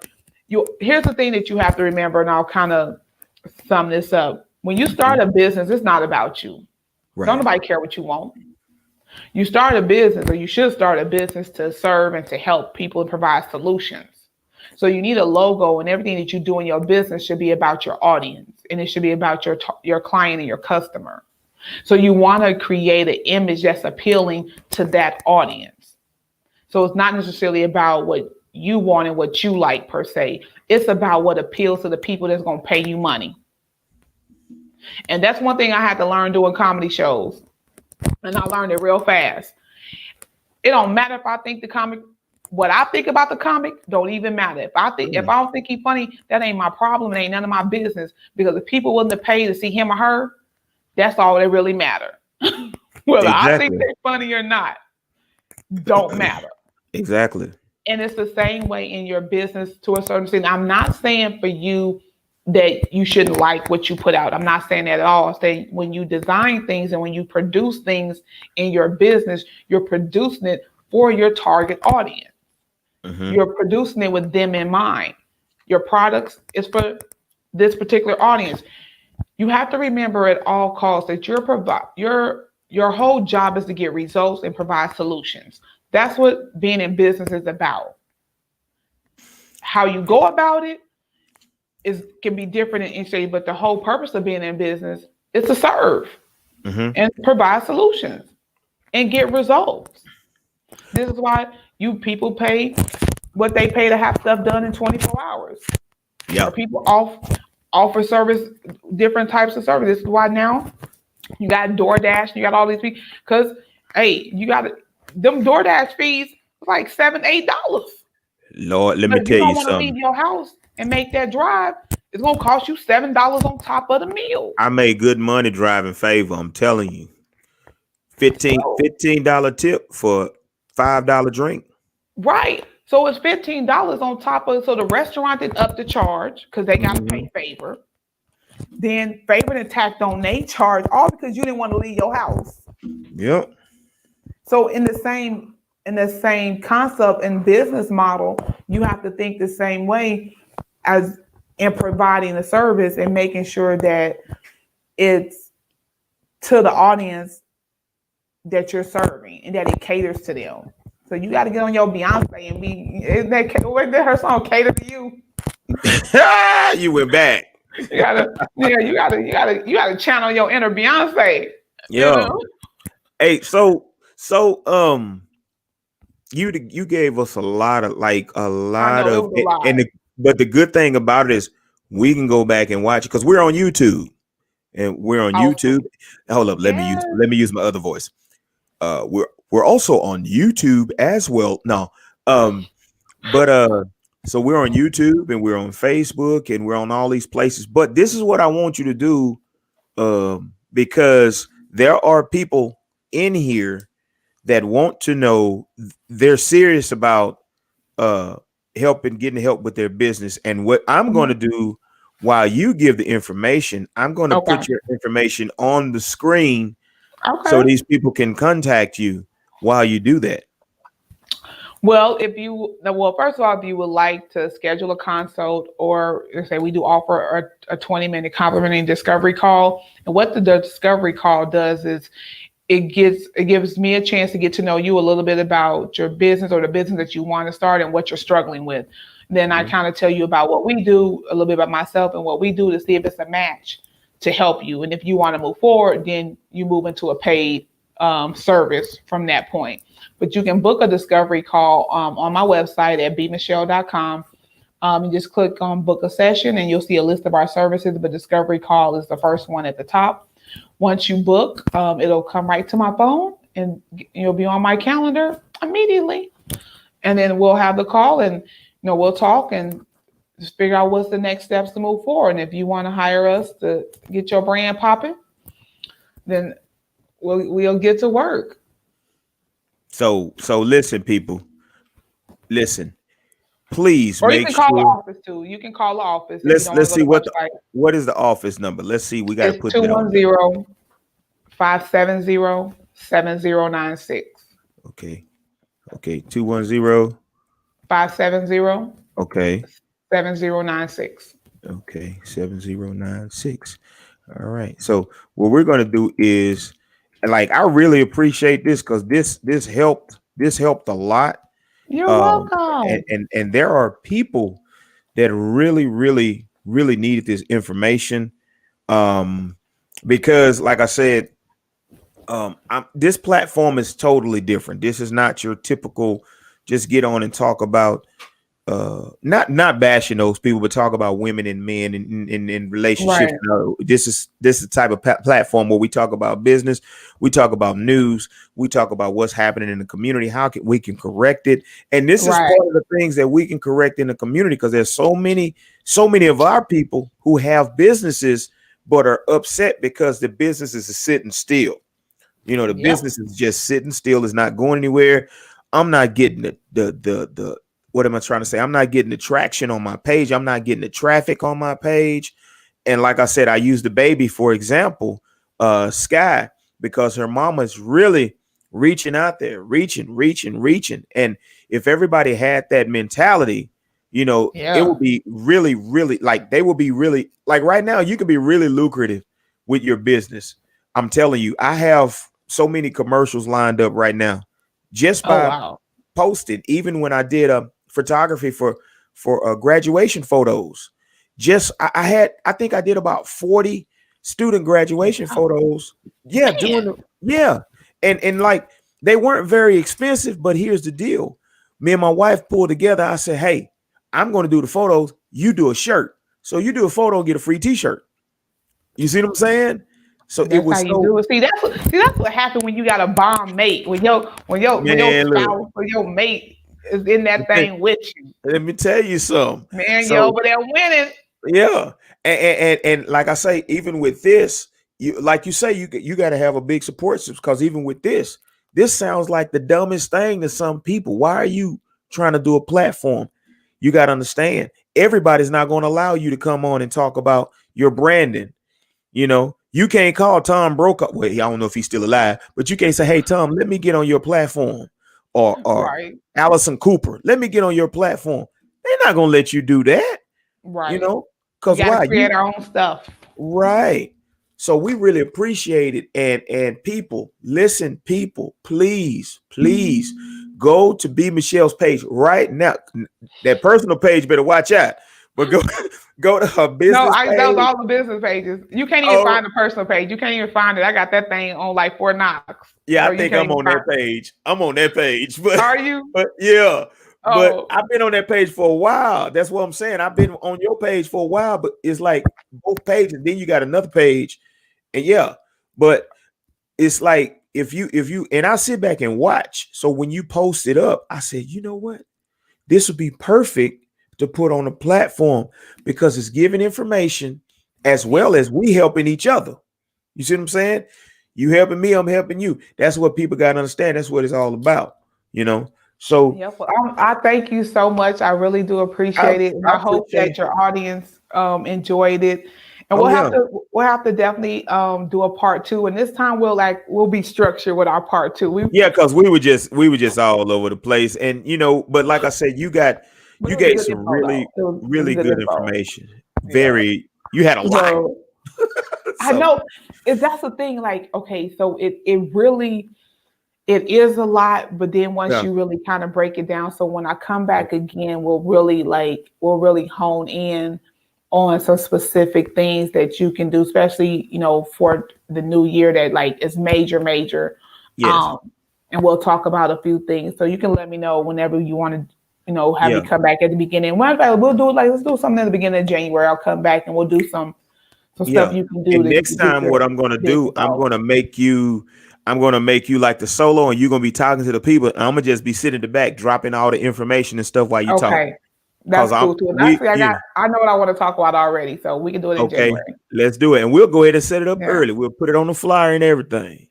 here's the thing that you have to remember, and I'll kind of sum this up. When you start a business, it's not about you. Right. Don't nobody care what you want. You start a business, or you should start a business to serve and to help people and provide solutions. So you need a logo, and everything that you do in your business should be about your audience, and it should be about your client and your customer. So you want to create an image that's appealing to that audience. So it's not necessarily about what you want and what you like per se. It's about what appeals to the people that's going to pay you money. And that's one thing I had to learn doing comedy shows. And I learned it real fast. It don't matter if I think what I think about the comic don't even matter. If I don't think he's funny, that ain't my problem. It ain't none of my business. Because if people willing to pay to see him or her, that's all that really matter. Whether I think they're funny or not, don't matter. Exactly. And it's the same way in your business to a certain extent. I'm not saying for you that you shouldn't like what you put out. I'm not saying that at all. I'm saying when you design things and when you produce things in your business, you're producing it for your target audience. Mm-hmm. You're producing it with them in mind. Your products is for this particular audience. You have to remember at all costs that your whole job is to get results and provide solutions. That's what being in business is about. How you go about it is can be different in each state, but the whole purpose of being in business is to serve Mm-hmm. and provide solutions and get results. This is why you people pay what they pay to have stuff done in 24 hours. Or Yeah. people offer service, different types of service. This is why now you got DoorDash, you got all these people. Because hey, you got them DoorDash fees like $7, $8. Lord, let But me if you tell you don't want to leave something. your house and make that drive, it's gonna cost you $7 on top of the meal. I made good money driving favor. I'm telling you. 15 So $15 tip for $5 drink. right. So it's $15 on top of, so the restaurant did up the charge because they gotta Mm-hmm. pay favor. Then favor and tacked on they charge all because you didn't want to leave your house. Yep. So in the same concept and business model, you have to think the same way as in providing the service and making sure that it's to the audience that you're serving and that it caters to them. So you got to get on your Beyonce and be. Isn't that what did her song cater to you? You went back. You gotta, yeah, you gotta channel your inner Beyonce. You Yeah. know, Hey, so you gave us a lot of like a I lot know it of was a lot. but the good thing about it is we can go back and watch it because we're on YouTube and we're on YouTube. Awesome. Hold up, Yes. let me use my other voice. We're also on YouTube as well. No, um, but so we're on YouTube and we're on Facebook and we're on all these places. But this is what I want you to do, because there are people in here that want to know they're serious about uh getting help with their business. And what I'm going to Mhm. do while you give the information, I'm going to Okay. put your information on the screen so Okay. these people can contact you while you do that. Well, first of all, if you would like to schedule a consult, or let's say we do offer a 20-minute complimentary discovery call, and what the discovery call does is it gives me a chance to get to know you a little bit about your business or the business that you want to start and what you're struggling with. Then I Mhm. kind of tell you about what we do, a little bit about myself and what we do to see if it's a match to help you. And if you want to move forward, then you move into a paid service from that point. But you can book a discovery call on my website at bmichelle.com. You just click on book a session and you'll see a list of our services. But discovery call is the first one at the top. Once you book, it'll come right to my phone and you'll be on my calendar immediately. And then we'll have the call and we'll talk and just figure out what's the next steps to move forward. And if you want to hire us to get your brand popping, then we'll get to work. So listen, people, listen. Please Or you make can call the sure. office too. You can call the office if you Let's don't want let's to go see to the website. what is the office number. Let's see. We got to It's put that on there. 210-570-7096. Okay. Okay. 210. 570 Okay. 7096. Okay. 7096. All right. So what we're gonna do is, like, I really appreciate this because this helped a lot. You're Um, and, welcome. and and there are people that really needed this information. Um, because like I said, this platform is totally different. This is not your typical just get on and talk about not bashing those people, but talk about women and men in relationships. Right, No, this is the type of platform where we talk about business, we talk about news, we talk about what's happening in the community, how we can correct it, and this is right. part of the things that we can correct in the community because there's so many of our people who have businesses but are upset because the businesses is sitting still. The Yep. business is just sitting still, is not going anywhere. I'm not getting the what am I trying to say? I'm not getting the traction on my page. I'm not getting the traffic on my page. And like I said, I use the baby for example, Sky, because her mama's really reaching out there, reaching. And if everybody had that mentality, it Yeah. would be really, really like they will be really like right now, you could be really lucrative with your business. I'm telling you, I have so many commercials lined up right now just Oh by wow. posted. Even when I did photography for graduation photos, just I think I did about 40 student graduation Wow. photos. Yeah, Man. yeah, and like they weren't very expensive, but here's the deal: me and my wife pulled together. I said, "Hey, I'm going to do the photos. You do a shirt. So you do a photo, get a free T-shirt." You see what I'm saying? So it That's how was you so do it. See that's what happened when you got a bomb mate. When your man. Look, spouse or your mate is in that thing with you. let me tell you something. Man, you So over there winning. yeah, and like I say, even with this, you like you say, you got to have a big support system because even with this sounds like the dumbest thing to some people. Why are you trying to do a platform? You got to understand, everybody's not going to allow you to come on and talk about your branding. You can't call Tom Brokaw. Well, I don't know if he's still alive, but you can't say, "Hey, Tom, let me get on your platform," or Right. Allison Cooper, "Let me get on your platform." They're not going to let you do that. you Right. know We because got to why create you our own stuff. right. So we really appreciate it. And people listen, people, please go to B Michelle's page right now. That personal page better watch out, but go go to her No, business that was page. all the business pages. You can't even Oh find the personal page. You can't even find it. I got that thing on like Fort Knox, yeah, so I you think can't I'm even on find that page. I'm on that page. but Are you? but yeah, but Oh, I've been on that page for a while. That's what I'm saying. I've been on your page for a while, but it's like both pages, then you got another page. And yeah, but it's like if you and I sit back and watch. So when you post it up, I said, you know what? This would be perfect to put on a platform because it's giving information as well as we helping each other. You see what I'm saying? You helping me, I'm helping you. That's what people got to understand. That's what it's all about, you know. So yep. Well, I thank you so much. I really do I, appreciate it, and I I hope appreciate that you. your audience enjoyed it. And Oh we'll yeah. have to definitely do a part two. And this time we'll be structured with our part two. Yeah, because we were just all over the place. And but like I said, But you it was gave good some info really, though. It was really good good info. information. Yeah. Very you had a lot. So I So know if that's the thing. Like, okay, so it really it is a lot, but then once yeah. you really kind of break it down, so when I come back again, we'll really hone in on some specific things that you can do, especially for the new year that like is major. Yes. Um, and we'll talk about a few things. So you can let me know whenever you want to, have me Yeah. come back at the beginning. We'll do it like let's do something at the beginning of January. I'll come back and we'll do some stuff Yeah. you can do And to next get time your what I'm gonna business do, off. I'm gonna make you like the solo and you're gonna be talking to the people. And I'm gonna just be sitting in the back dropping all the information and stuff while you talk. Okay. Cause That's cool too. And actually I know what I want to talk about already, so we can do it in okay, January. let's do it. And we'll go ahead and set it up Yeah. early. We'll put it on the flyer and everything.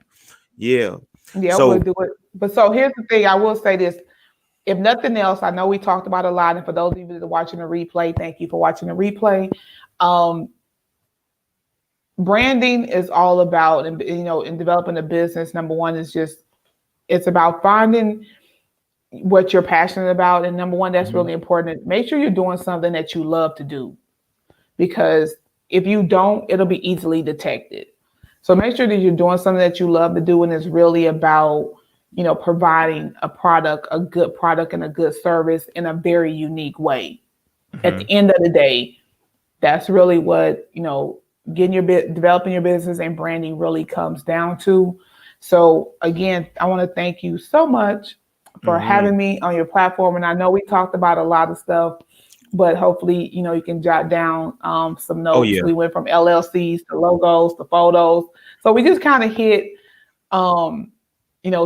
Yeah. Yeah, we'll So do it. But so here's the thing, I will say this. If nothing else, I know we talked about a lot, and for those of you that are watching the replay, thank you for watching the replay. Um, Branding is all about, and in developing a business. Number one is just it's about finding what you're passionate about, and number one, that's mhm. really important. Make sure you're doing something that you love to do, because if you don't, it'll be easily detected. So make sure that you're doing something that you love to do, and it's really about providing a good product and a good service in a very unique way. At the Mhm. end of the day, that's really what getting developing your business and branding really comes down to. So again, I want to thank you so much for Mhm. having me on your platform. And I know we talked about a lot of stuff, but hopefully you can jot down some Oh notes. yeah. We went from LLCs to logos to photos, so we just kind of hit um,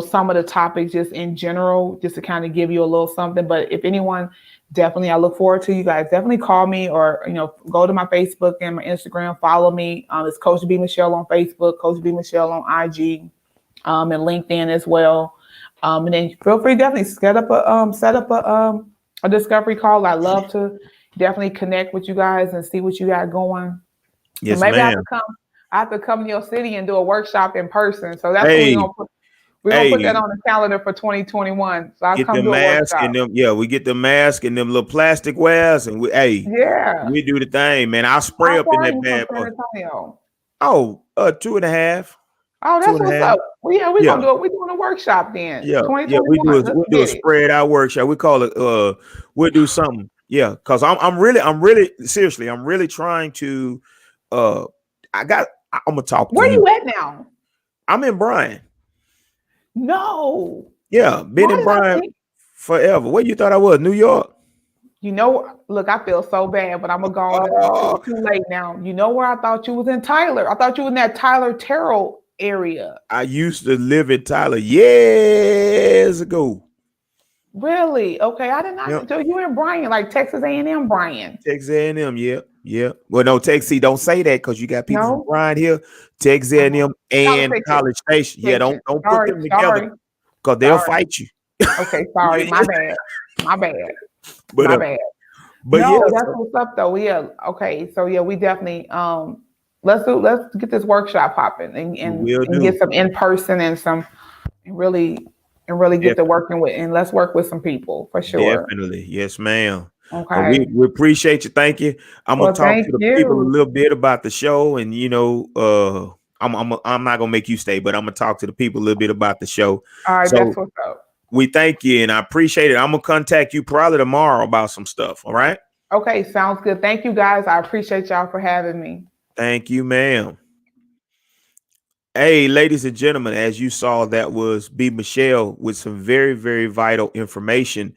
some of the topics just in general, just to kind of give you a little something. But if anyone, definitely, I look forward to you guys. Definitely call me or, go to my Facebook and my Instagram, follow me. It's Coach B Michelle on Facebook, Coach B Michelle on IG, and LinkedIn as well. And then feel free to definitely set up a a discovery call. I love to definitely connect with you guys and see what you got going. And Yes, maybe ma'am. I have to come to your city and do a workshop in person. So that's what Hey, we're gonna put that hey, on the calendar for 2021. So I'll get come the do a mask workshop. and them. Yeah, we get the mask and them little plastic wares, and hey, Yeah. we do the thing, man. I'll spray How up in far are that you from bad San boy. Antonio? Oh, 2.5, Oh, two that's and a what's half. up. Well, yeah, we're Yeah, gonna do it. We're doing a workshop then. yeah, yeah. We do 2021. a Let's we do a get it. spread out workshop. We call it. We'll do something. Yeah, cause I'm really seriously. I'm really trying to. Uh, I'm gonna talk to Where you. you at now? I'm in Bryan. No. Yeah, been Why in did I Bryan think? forever. Where you thought I was? New York. Look, I feel so bad, but I'm gonna go on. It's Oh, too late now. You know where I thought you was in Tyler? I thought you was in that Tyler Terrell area. I used to live in Tyler years ago. Really? Okay, I did Yep. not. So you in Bryan, like Texas A&M, Bryan? Texas A&M, yeah, yeah. Well, no, Texas, don't say that because you got people from No. Bryan here, Texas Uh-huh. A&M, Gotta and fix it. College Station. Yeah, Fix don't it. don't put Sorry, them together sorry, because they'll sorry. fight you. Okay, sorry. My bad. My bad. but My uh, bad. but yeah, No, that's so what's up though. Yeah. Okay. So yeah, we definitely let's get this workshop popping we will and get do some in person and some and really and really get Def- to working with and let's work with some people for sure. definitely, yes, ma'am. We Okay. we appreciate you. Thank you. I'm gonna Well, talk to thank the people a you. little bit about the show, and I'm not gonna make you stay, but I'm gonna talk to the people a little bit about the show. All right, that's So what's up. we thank you, and I appreciate it. I'm gonna contact you probably tomorrow about some stuff. All right. Okay, sounds good. Thank you guys. I appreciate y'all for having me. Thank you, ma'am. Hey, ladies and gentlemen, as you saw, that was B. Michelle with some very, very vital information.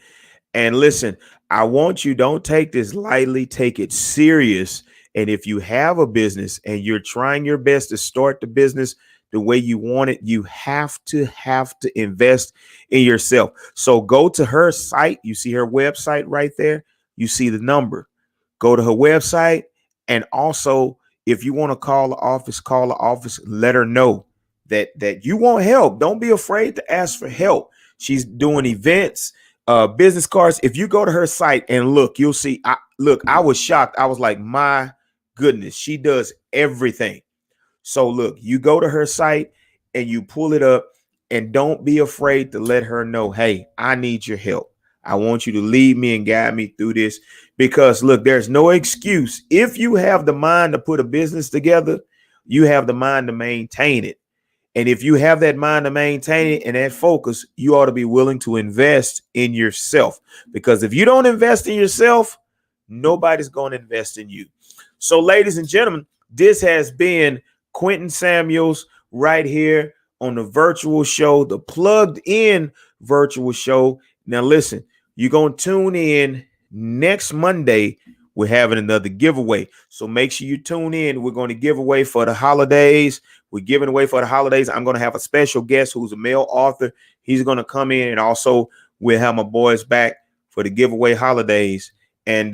And listen, I want you, don't take this lightly, take it serious. And if you have a business and you're trying your best to start the business the way you want it, you have to invest in yourself. So go to her site. You see her website right there. You see the number. Go to her website. And also, if you want to call the office, let her know that you want help. Don't be afraid to ask for help. She's doing events, business cards. If you go to her site and look, you'll see. I was shocked. I was like, my goodness, she does everything. So look, you go to her site and you pull it up, and don't be afraid to let her know, hey, I need your help. I want you to lead me and guide me through this, because look, there's no excuse. If you have the mind to put a business together, you have the mind to maintain it. And if you have that mind to maintain it and that focus, you ought to be willing to invest in yourself. Because if you don't invest in yourself, nobody's going to invest in you. So, ladies and gentlemen, this has been Quentin Samuels right here on the virtual show, the plugged in virtual show. Now, listen, you're going to tune in next Monday. We're having another giveaway. So make sure you tune in. We're going to give away for the holidays. We're giving away for the holidays. I'm going to have a special guest who's a male author. He's going to come in, and also we'll have my boys back for the giveaway holidays. And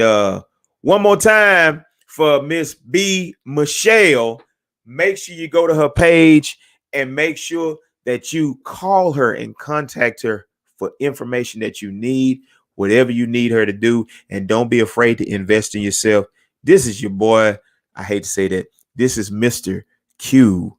one more time for Miss B. Michelle, make sure you go to her page and make sure that you call her and contact her for information that you need, whatever you need her to do. And don't be afraid to invest in yourself. This is your boy. I hate to say that. This is Mr. Q.